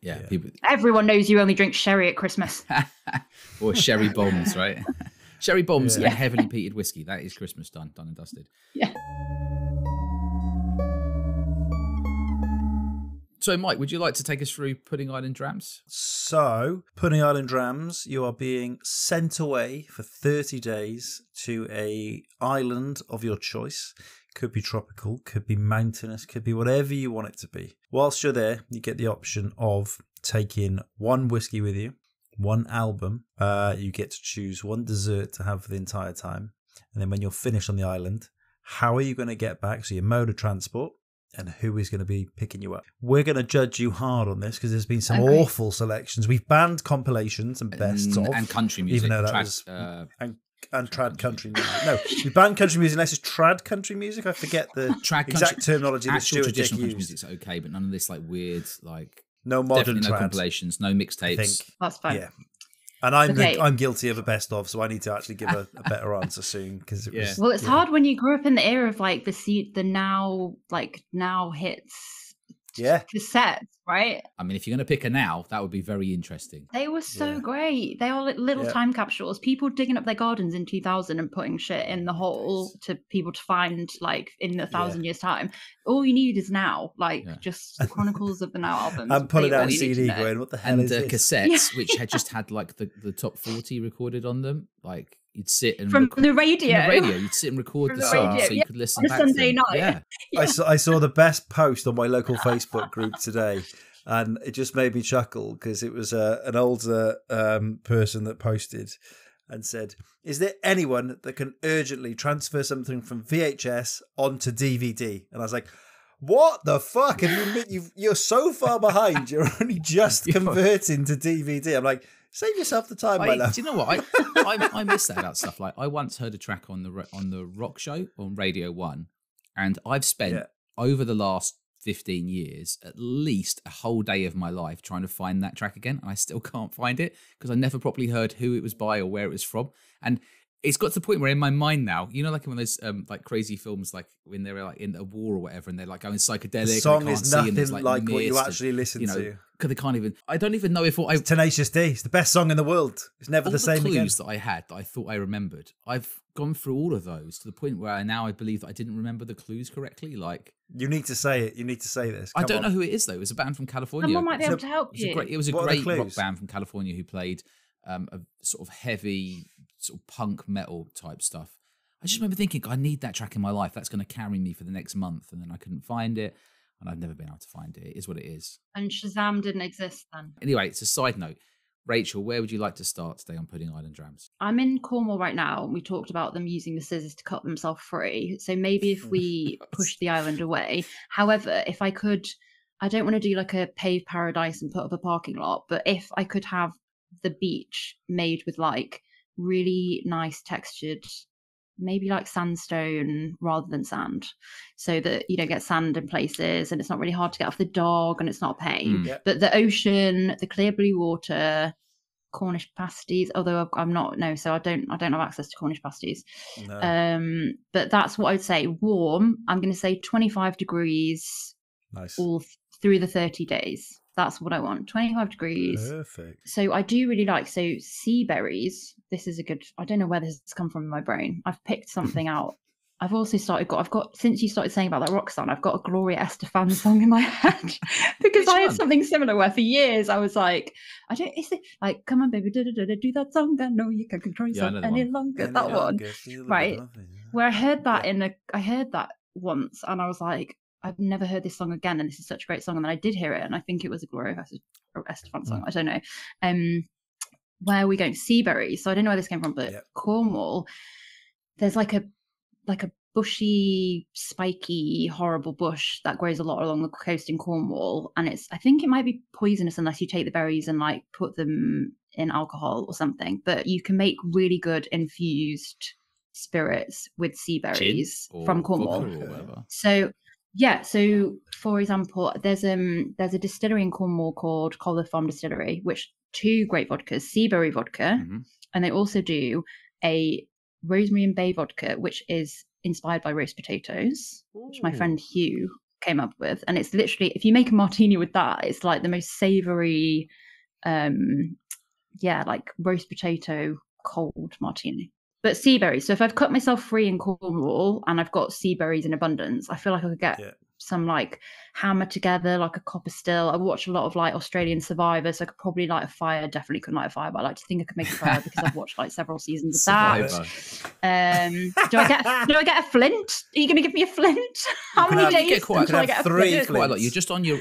Everyone knows you only drink sherry at Christmas. Or sherry bombs, right? Sherry bombs and heavily peated whiskey. That is Christmas done and dusted. Yeah. So, Mike, would you like to take us through Pudding Island Drams? So, Pudding Island Drams, you are being sent away for 30 days to a island of your choice. Could be tropical, could be mountainous, could be whatever you want it to be. Whilst you're there, you get the option of taking one whiskey with you, one album. You get to choose one dessert to have for the entire time. And then when you're finished on the island, how are you going to get back? So your mode of transport. And who is going to be picking you up. We're going to judge you hard on this because there's been some awful selections. We've banned compilations and bests of. And country music. Even though that was... And trad country music. No, we banned country music unless it's trad country music. I forget the exact terminology that Stuart Dick used. Music's okay, but none of this like weird, like... No modern trad. No trad. Compilations, no mixtapes. That's fine. Yeah. And I'm guilty of a best of, so I need to actually give a better answer soon because it was. Well, it's hard when you grew up in the era of like the now hits. Yeah. Cassettes, right? I mean, if you're going to pick a now, that would be very interesting. They were so great. They are little time capsules. People digging up their gardens in 2000 and putting shit in the hole to people to find like in 1,000 years' time. All you need is now, just the Chronicles of the Now albums. I'm putting out a CD going, what the hell is this? And cassettes, which had just had like the top 40 recorded on them, like you'd sit and from the radio. You'd sit and record the song so you could listen back Sunday night. Yeah. I saw the best post on my local Facebook group today, and it just made me chuckle because it was an older person that posted and said, "Is there anyone that can urgently transfer something from VHS onto DVD?" And I was like, what the fuck? You're so far behind. You're only just converting to DVD. I'm like, save yourself the time, my love. Do you know what? I miss that about stuff. Like I once heard a track on the rock show on Radio 1, and I've spent over the last 15 years at least a whole day of my life trying to find that track again, and I still can't find it because I never properly heard who it was by or where it was from. And it's got to the point where in my mind now, you know, like in one of those like crazy films, like when they're like in a war or whatever, and they're like going psychedelic. The song is nothing like what you actually listen to. Because they can't even. I don't even know if it's Tenacious D. It's the best song in the world. It's never the same again. Clues that I had that I thought I remembered. I've gone through all of those to the point where I believe that I didn't remember the clues correctly. Like you need to say it. You need to say this. I don't know who it is though. It was a band from California. Someone might be able to help you. It was a great rock band from California who played a sort of heavy, sort of punk metal type stuff. I just remember thinking, I need that track in my life. That's going to carry me for the next month. And then I couldn't find it. And I've never been able to find it. It is what it is. And Shazam didn't exist then. Anyway, it's a side note. Racheal, where would you like to start today on Pudding Island Drams? I'm in Cornwall right now. We talked about them using the scissors to cut themselves free. So maybe if we push the island away. However, if I could, I don't want to do like a paved paradise and put up a parking lot. But if I could have the beach made with like really nice textured, maybe like sandstone rather than sand, so that you don't get sand in places and it's not really hard to get off the dog and it's not a pain. But the ocean, the clear blue water, Cornish pasties, although I'm not, no, so I don't have access to Cornish pasties. No. But that's what I'd say. Warm, I'm going to say 25 degrees nice all through the 30 days. That's what I want. 25 degrees. Perfect. So I do really like, sea berries. This is a good, I don't know where this has come from in my brain. I've picked something out I've also since you started saying about that rock song, I've got a Gloria Estefan song in my head because I had something similar where for years I was like, is it like, come on, baby, do that song, I know you can't control yourself any longer. That one, right? Where I heard that I heard that once and I was like, I've never heard this song again, and this is such a great song. And then I did hear it, and I think it was a Gloria Estefan song. I don't know. Where are we going? Seabury. So I don't know where this came from, but Cornwall, there's like a bushy, spiky, horrible bush that grows a lot along the coast in Cornwall, and I think it might be poisonous unless you take the berries and like put them in alcohol or something. But you can make really good infused spirits with sea berries from Cornwall. So for example, there's a distillery in Cornwall called Collar Farm Distillery, which 2 great vodkas, Seabury vodka, and they also do a rosemary and bay vodka, which is inspired by roast potatoes, which my friend Hugh came up with. And it's literally, if you make a martini with that, it's like the most savory, like roast potato cold martini. But sea berries. So if I've cut myself free in Cornwall and I've got sea berries in abundance, I feel like I could get some like hammer together, like a copper still. I watch a lot of like Australian Survivor, so I could probably light a fire. Definitely couldn't light a fire, but I like to think I could make a fire because I've watched like several seasons of that. Do I get a flint? Are you going to give me a flint? How many days until I get a flint? Quite a lot. You're just on your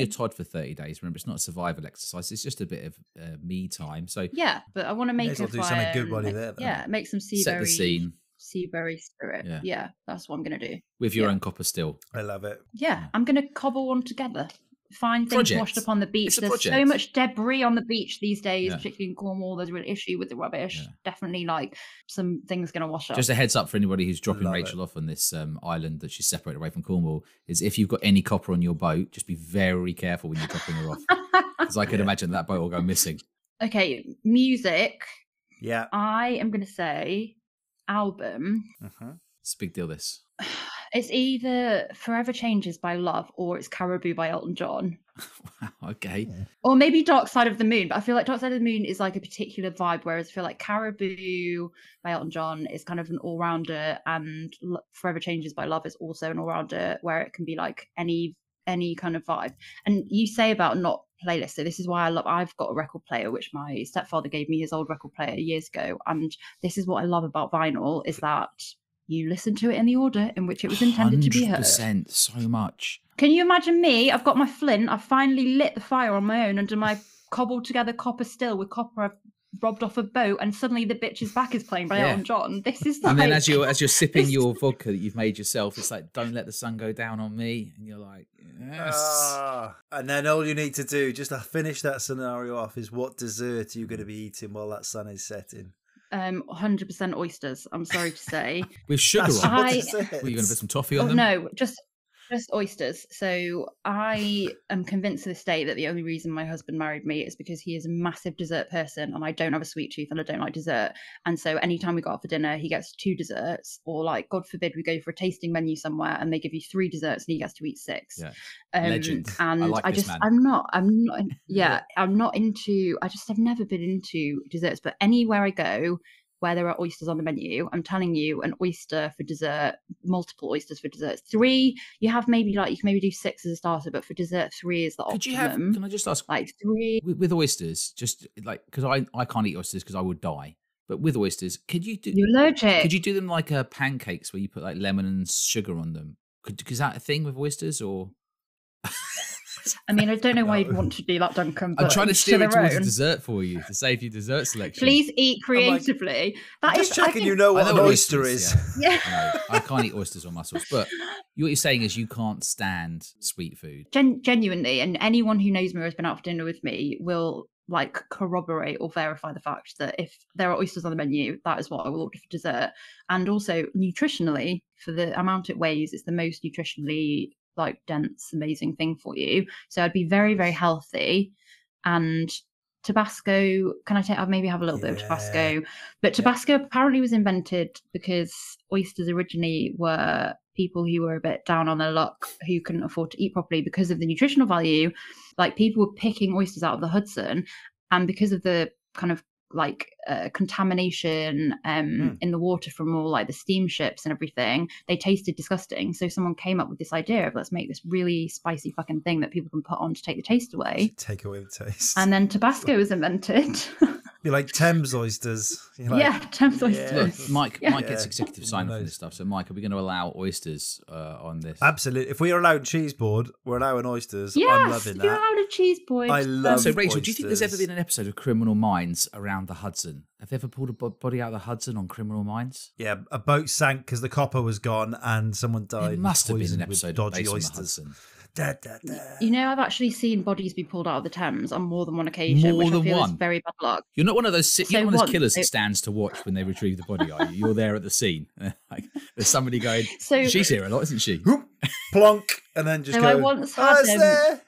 Todd for 30 days. Remember, it's not a survival exercise. It's just a bit of me time. So yeah, but I want to make a fire. Do something good while you're there. Yeah, make some sea set the scene. Seabury spirit. Yeah, that's what I'm going to do. With your own copper still. I love it. Yeah, I'm going to cobble one together. Find things washed up on the beach. There's so much debris on the beach these days, particularly in Cornwall. There's a real issue with the rubbish. Yeah. Definitely like some things going to wash up. Just a heads up for anybody who's dropping Racheal off on this island that she's separated away from Cornwall, is if you've got any copper on your boat, just be very careful when you're dropping her off. Because I could imagine that boat will go missing. Okay, music. Yeah. I am going to say album. It's a big deal, this. It's either Forever Changes by Love or it's Caribou by Elton John. Wow, okay. Or maybe Dark Side of the Moon. But I feel like Dark Side of the Moon is like a particular vibe, whereas I feel like Caribou by Elton John is kind of an all-rounder, and Forever Changes by Love is also an all-rounder where it can be like any kind of vibe. And you say about not playlists, so this is why I've got a record player which my stepfather gave me, his old record player years ago, and this is what I love about vinyl, is that you listen to it in the order in which it was intended to be heard. 100%, so much. Can you imagine me? I've got my flint, I've finally lit the fire on my own under my cobbled together copper still with copper I've robbed off a boat, and suddenly The Bitch's Back is playing by Elton John. This is like, and then as you're sipping your vodka that you've made yourself, it's like, don't let the sun go down on me, and you're like, yes. And then all you need to do just to finish that scenario off is, what dessert are you going to be eating while that sun is setting? 100% oysters, I'm sorry to say. With sugar on. Were you going to put some toffee on them? No, just oysters. So I am convinced to this day that the only reason my husband married me is because he is a massive dessert person, and I don't have a sweet tooth and I don't like dessert. And so anytime we go out for dinner, he gets 2 desserts, or like, God forbid, we go for a tasting menu somewhere and they give you 3 desserts and he gets to eat 6. Yeah. Legend. And I like this man. I've never been into desserts, but anywhere I go where there are oysters on the menu, I'm telling you, an oyster for dessert, multiple oysters for dessert. 3, you can maybe do 6 as a starter, but for dessert, 3 is the optimum. Can I just ask, like 3 with oysters, just like, because I can't eat oysters because I would die. But with oysters, you're allergic. Could you do them like pancakes where you put like lemon and sugar on them? Is that a thing with oysters, or? I mean, I don't know why you'd want to do that, Duncan. But I'm trying to steer it towards a dessert for you to save you dessert selection. Please eat creatively. I'm just checking you know what an oyster is. Yeah. I can't eat oysters or mussels, but what you're saying is you can't stand sweet food. Genuinely, and anyone who knows me or has been out for dinner with me will like corroborate or verify the fact that if there are oysters on the menu, that is what I will order for dessert. And also nutritionally, for the amount it weighs, it's the most nutritionally like dense, amazing thing for you. So I'd be very, very healthy. And Tabasco, I'll maybe have a little bit of Tabasco, but Tabasco apparently was invented because oysters originally were people who were a bit down on their luck, who couldn't afford to eat properly because of the nutritional value. Like, people were picking oysters out of the Hudson, and because of the kind of like contamination in the water from all like the steamships and everything. They tasted disgusting. So someone came up with this idea of let's make this really spicy fucking thing that people can put on to take the taste away. Take away the taste. And then Tabasco was invented. Be like Thames oysters. Like, Thames oysters. Mike gets executive sign off for this stuff. So, Mike, are we going to allow oysters on this? Absolutely. If we are allowed cheese board, we're allowing oysters. Yes, I'm loving that. you're allowed a cheese board. I love So, Racheal, oysters. do you think there's ever been an episode of Criminal Minds around the Hudson? Have they ever pulled a body out of the Hudson on Criminal Minds? Yeah, a boat sank because the copper was gone and someone died. It must have been an with episode dodgy based on the oysters. Hudson. You know, I've actually seen bodies be pulled out of the Thames on more than one occasion, More which than I feel one? is very bad luck. You're not one of those. You're not one of those killers that once- stands to watch when they retrieve the body, are you? You're there at the scene. Like, there's somebody going. So- She's here a lot, isn't she? Plonk, and then just So go, I once had it's there.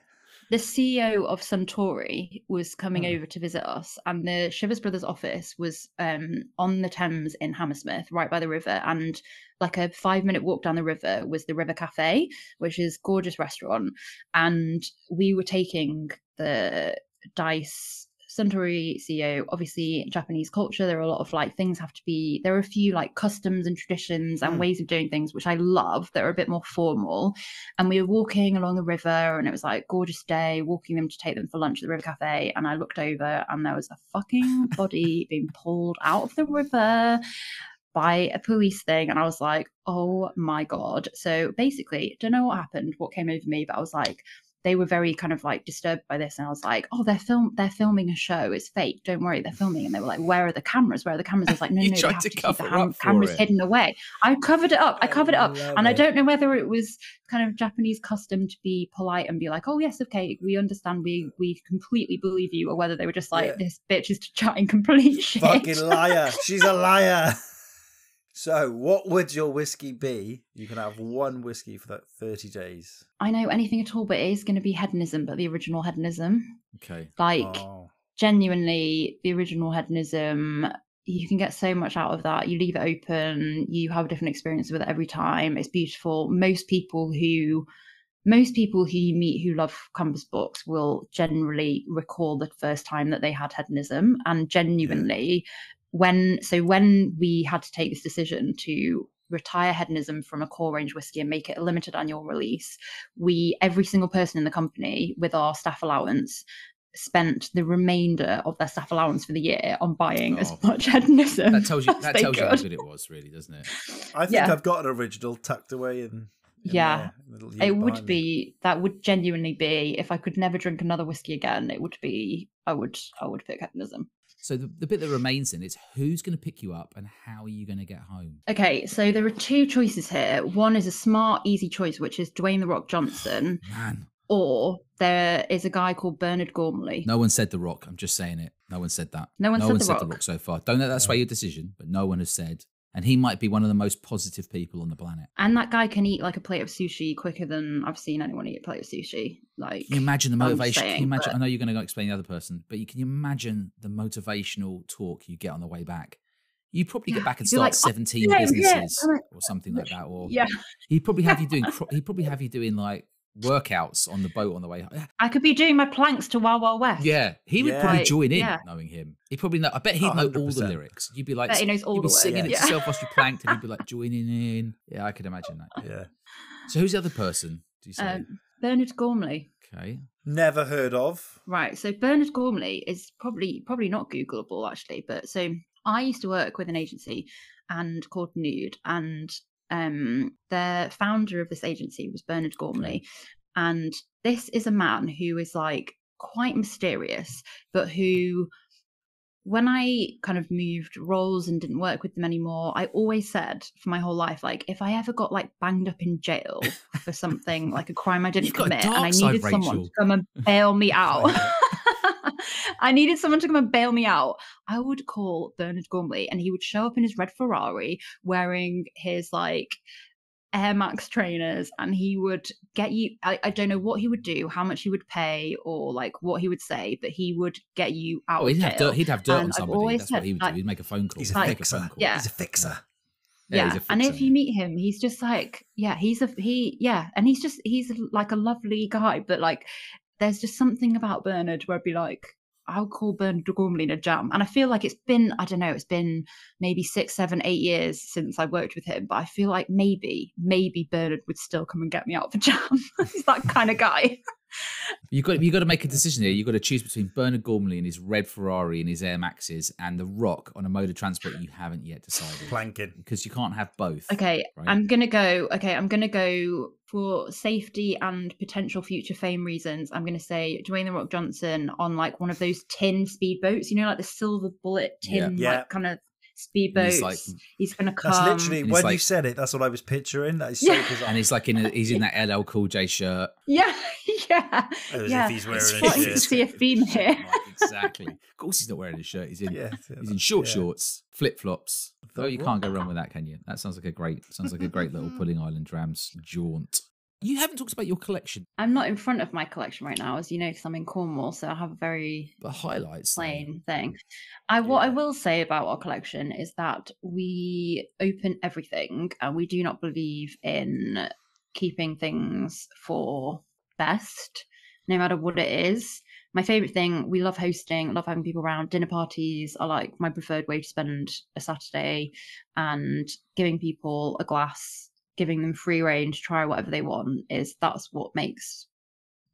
the CEO of Suntory was coming over to visit us, and the Shivers Brothers office was on the Thames in Hammersmith, right by the river, and like a 5-minute walk down the river was the River Cafe, which is a gorgeous restaurant. And we were taking the Dice Suntory CEO, obviously Japanese culture, there are a lot of like things have to be, there are a few like customs and traditions and ways of doing things which I love that are a bit more formal. And we were walking along the river and it was like gorgeous day, walking them to take them for lunch at the River Cafe, and I looked over and there was a fucking body being pulled out of the river by a police thing, and I was like, oh my god. So basically, don't know what happened, what came over me, but I was like, they were very kind of like disturbed by this, and I was like, oh, they're filming a show, it's fake, don't worry, they're filming. And they were like, where are the cameras? I was like, no, You they tried have to to keep cover the up for cameras it. hidden away. I covered it up, and I don't know whether it was kind of Japanese custom to be polite and be like, oh yes, okay, we understand, we completely believe you, or whether they were just like, this bitch is chatting complete shit. Fucking liar. She's a liar. So, what would your whiskey be? You can have one whiskey for that 30 days. I know anything at all, but it is going to be hedonism, but the original hedonism. Okay. Like, genuinely, the original hedonism, you can get so much out of that. You leave it open, you have a different experience with it every time. It's beautiful. Most people who you meet who love compass books will generally recall the first time that they had hedonism, and genuinely, when we had to take this decision to retire hedonism from a core range whiskey and make it a limited annual release, every single person in the company with our staff allowance spent the remainder of their staff allowance for the year on buying as much hedonism. That tells you how good it was, really, doesn't it? I think I've got an original tucked away in it would be, that would genuinely be, if I could never drink another whiskey again, it would be, I would pick hedonism. So the bit that remains then is who's going to pick you up and how are you going to get home? Okay, so there are two choices here. One is a smart, easy choice, which is Dwayne The Rock Johnson. Man. Or there is a guy called Bernard Gormley. No one said The Rock. I'm just saying it. No one said that. No one said The The Rock so far. Don't let that sway your decision, but no one has said. And he might be one of the most positive people on the planet. And that guy can eat like a plate of sushi quicker than I've seen anyone eat a plate of sushi. Like, can you imagine the motivation? Saying, can you imagine? I know you're going to go explain the other person, but can you imagine the motivational talk you get on the way back? You probably get back and start 17 businesses or something like that. Or he'd probably have you doing like workouts on the boat on the way home. I could be doing my planks to Wild Wild West. Yeah, he would probably join in, knowing him. He probably know. I bet he'd know 100%. all the lyrics. You'd be like, he knows all you'd be the words. singing it to yourself whilst you planked, and he'd be like joining in. Yeah, I could imagine that. Yeah. So who's the other person? Do you say? Bernard Gormley. Okay. Never heard of. Right. So Bernard Gormley is probably not Googleable actually, but so I used to work with an agency and called Nude, and the founder of this agency was Bernard Gormley. And this is a man who is like quite mysterious, but who, when I kind of moved roles and didn't work with them anymore, I always said for my whole life, like, if I ever got like banged up in jail for something like a crime I didn't commit, and I needed someone to come and bail me out. I needed someone to come and bail me out. I would call Bernard Gormley, and he would show up in his red Ferrari wearing his like Air Max trainers, and he would get you, I don't know what he would do, how much he would pay, or like what he would say, but he would get you out of jail. He'd have dirt on somebody. That's what he would do. He'd make a phone call. He's a fixer. Yeah. He's a fixer. Yeah, and if you meet him, he's just like, and he's like a lovely guy, but like there's just something about Bernard where I'd be like, I'll call Bernard Gormley a jam. And I feel like it's been maybe 6, 7, 8 years since I worked with him, but I feel like maybe Bernard would still come and get me out for jam. He's that kind of guy. You've got to make a decision here. You've got to choose between Bernard Gormley and his red Ferrari and his Air Maxes and The Rock on a mode of transport you haven't yet decided. Planking. Because you can't have both. Okay, right? I'm gonna go for safety and potential future fame reasons. I'm gonna say Dwayne The Rock Johnson on like one of those tin speedboats, like the silver bullet tin, like kind of speedboats. He's gonna come. That's literally when you said it. That's what I was picturing. That is so bizarre. And he's like he's in that LL Cool J shirt. Yeah. If he's wearing a shirt. To see a theme here. Exactly. Of course, he's not wearing a shirt. He's in short shorts, flip flops. Oh, you can't go wrong with that, can you? That sounds like a great little Pudding Island Drams jaunt. You haven't talked about your collection. I'm not in front of my collection right now, as you know, because I'm in Cornwall, so I have a very plain thing. What I will say about our collection is that we open everything, and we do not believe in keeping things for best, no matter what it is. My favourite thing, we love hosting, love having people around. Dinner parties are like my preferred way to spend a Saturday, and giving people a glass, giving them free rein to try whatever they want, that's what makes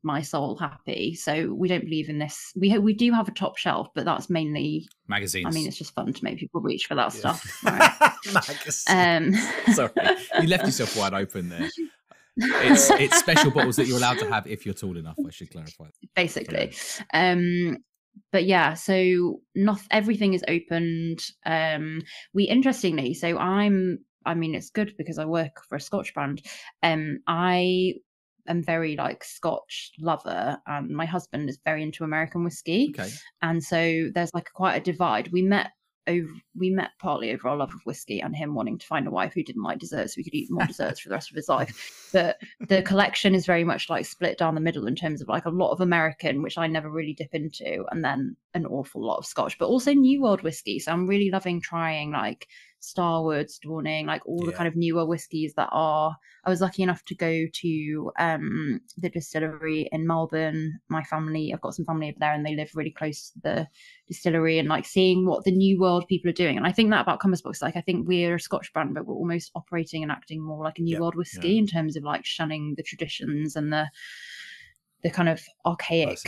my soul happy. So we don't believe in this. We do have a top shelf, but that's mainly magazines. I mean, it's just fun to make people reach for that stuff. Right? Magazines. Sorry, you left yourself wide open there. It's special bottles that you're allowed to have if you're tall enough. I should clarify. Basically, but yeah, so not everything is opened. We interestingly, so I mean, it's good because I work for a Scotch brand. I am very like Scotch lover, and my husband is very into American whiskey. Okay. And so there's like quite a divide. We met partly over our love of whiskey and him wanting to find a wife who didn't like desserts so we could eat more desserts for the rest of his life. But the collection is very much like split down the middle in terms of like a lot of American, which I never really dip into, and then an awful lot of Scotch, but also New World whiskey. So I'm really loving trying like Starward, Dawning, like all the kind of newer whiskies that are. I was lucky enough to go to the distillery in Melbourne. I've got some family over there, and they live really close to the distillery, and like seeing what the New World people are doing. And I think that about Compass Books, like I think we're a Scotch brand, but we're almost operating and acting more like a New World whiskey in terms of like shunning the traditions and the kind of archaic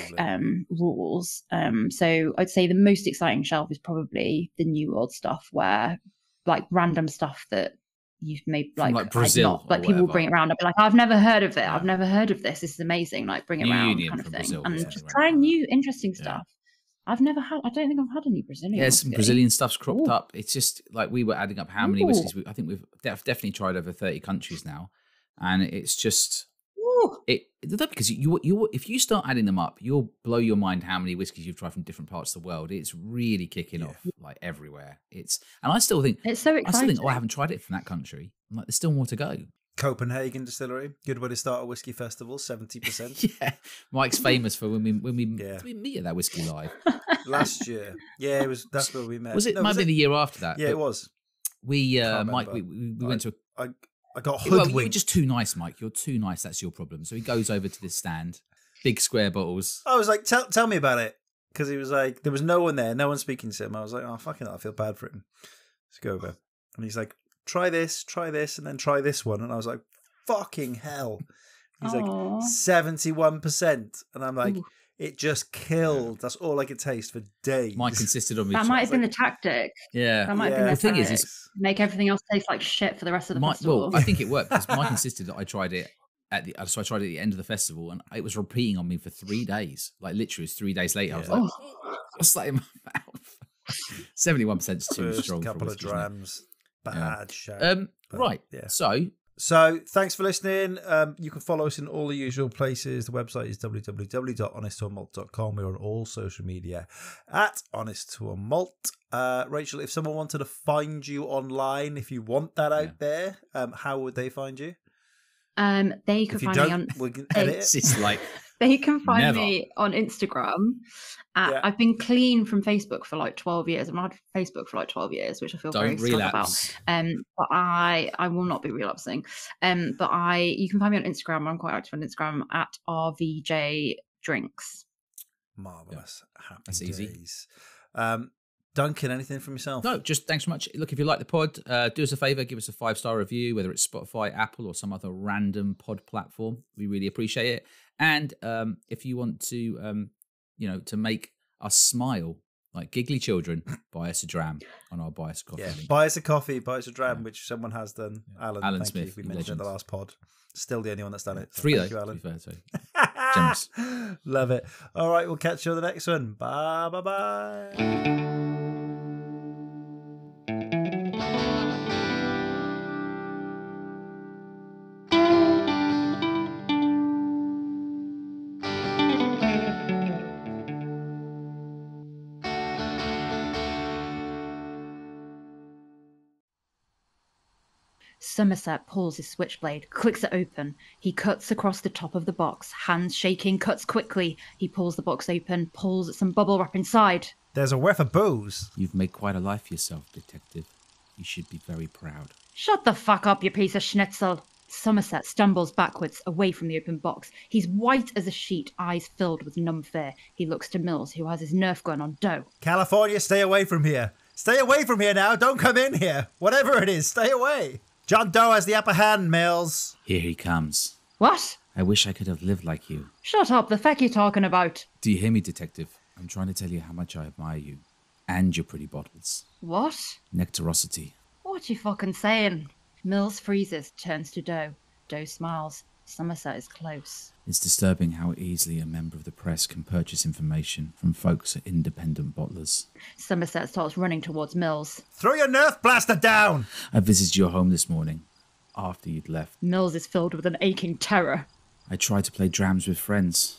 rules. So I'd say the most exciting shelf is probably the New World stuff, where like random stuff that you've made like Brazil, like people will bring it around. I'll be like, I've never heard of it. I've never heard of this. This is amazing. Like bring it around kind of thing. Brazil, and just trying new interesting stuff. I don't think I've had any Brazilian. Yeah, some Brazilian stuff's cropped up. It's just like we were adding up how many whiskies. I think we've definitely tried over 30 countries now, and it's just because you if you start adding them up, you'll blow your mind how many whiskies you've tried from different parts of the world. It's really kicking off like everywhere. And I still think it's so exciting. I haven't tried it from that country. I'm like, there's still more to go. Copenhagen Distillery, good way to start a whiskey festival. 70%. Yeah, Mike's famous for when we meet at that whiskey live last year. Yeah, it was. That's where we met. Was it? Might be the year after that. Yeah, it was. We Mike, we went to. I got hoodwinked. Well, you're just too nice, Mike. You're too nice. That's your problem. So he goes over to this stand, big square bottles. I was like, tell me about it. Because he was like, there was no one there, no one speaking to him. I was like, oh, fucking hell, I feel bad for him. Let's go over. And he's like, try this, and then try this one. And I was like, fucking hell. He's like, 71%. And I'm like, it just killed. That's all I could taste for days. Mike insisted on me. That might have been the tactic. Yeah. That might have been the thing is make everything else taste like shit for the rest of the festival. Well, I think it worked because Mike insisted that I tried it at the end of the festival, and it was repeating on me for 3 days. Like literally, it was 3 days later. I was like, what's that in my mouth? 71% is too strong. A couple of drams. Bad show. Right. Yeah. So thanks for listening. You can follow us in all the usual places. The website is www.honesttoamalt.com. We're on all social media at Honest to a Malt. Racheal, if someone wanted to find you online, if you want that out there, how would they find you? They can find me on. We can edit it. It's like they can find me on Instagram. I've been clean from Facebook for like 12 years. I've had Facebook for like 12 years, which I feel very sad about. But I will not be relapsing. But you can find me on Instagram. I'm quite active on Instagram at RVJ Drinks. Marvellous. Happy That's days. Easy. Duncan, anything from yourself? No, just thanks so much. Look, if you like the pod, do us a favour, give us a 5-star review, whether it's Spotify, Apple, or some other random pod platform. We really appreciate it. And if you want to, to make us smile like giggly children, buy us a dram on our Buy Us a Coffee link. Buy us a coffee, buy us a dram, which someone has done. Alan thank Smith, you. We mentioned it in the last pod. Still the only one that's done it. So 3 thank though, you, Alan. to be fair, so. Generous. Love it. All right, we'll catch you on the next one. Bye, bye, bye. Somerset pulls his switchblade, clicks it open. He cuts across the top of the box, hands shaking, cuts quickly. He pulls the box open, pulls at some bubble wrap inside. There's a whiff of booze. You've made quite a life for yourself, detective. You should be very proud. Shut the fuck up, you piece of schnitzel. Somerset stumbles backwards, away from the open box. He's white as a sheet, eyes filled with numb fear. He looks to Mills, who has his Nerf gun on Doe. California, stay away from here. Stay away from here now. Don't come in here. Whatever it is, stay away. John Doe has the upper hand, Mills. Here he comes. What? I wish I could have lived like you. Shut up, the feck you talking about? Do you hear me, detective? I'm trying to tell you how much I admire you. And your pretty bottles. What? Nectarosity. What you fucking saying? Mills freezes, turns to Doe. Doe smiles. Somerset is close. It's disturbing how easily a member of the press can purchase information from folks at independent bottlers. Somerset starts running towards Mills. Throw your Nerf blaster down! I visited your home this morning, after you'd left. Mills is filled with an aching terror. I tried to play drams with friends.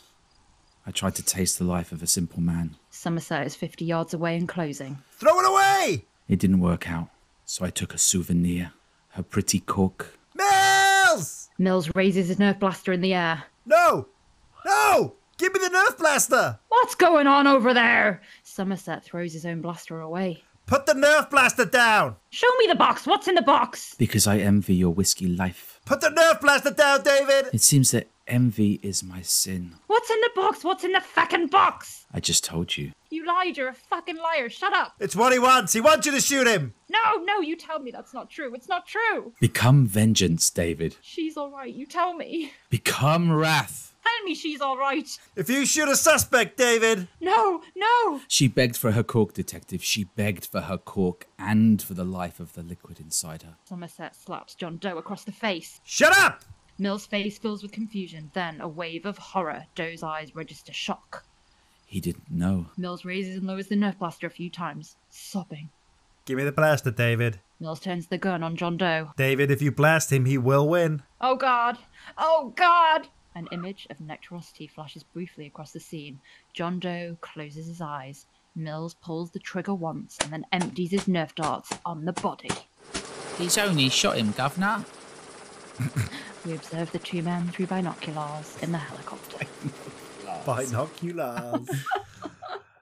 I tried to taste the life of a simple man. Somerset is 50 yards away and closing. Throw it away! It didn't work out, so I took a souvenir. Her pretty cork. Mills! Mills raises his Nerf blaster in the air. No! No! Give me the Nerf blaster! What's going on over there? Somerset throws his own blaster away. Put the Nerf blaster down! Show me the box. What's in the box? Because I envy your whiskey life. Put the Nerf blaster down, David! It seems that envy is my sin. What's in the box? What's in the fucking box? I just told you. You lied. You're a fucking liar. Shut up. It's what he wants. He wants you to shoot him. No, you tell me that's not true. It's not true. Become vengeance, David. She's all right. You tell me. Become wrath. Tell me she's all right. If you shoot a suspect, David. No. She begged for her cork, detective. She begged for her cork and for the life of the liquid inside her. Somerset slaps John Doe across the face. Shut up! Mill's face fills with confusion, then a wave of horror. Doe's eyes register shock. He didn't know. Mills raises and lowers the Nerf blaster a few times, sobbing. Give me the blaster, David. Mills turns the gun on John Doe. David, if you blast him, he will win. Oh God! Oh God! An image of Nectarosity flashes briefly across the scene. John Doe closes his eyes. Mills pulls the trigger once and then empties his Nerf darts on the body. He's only shot him, Governor. We observe the two men through binoculars in the helicopter. Binoculars.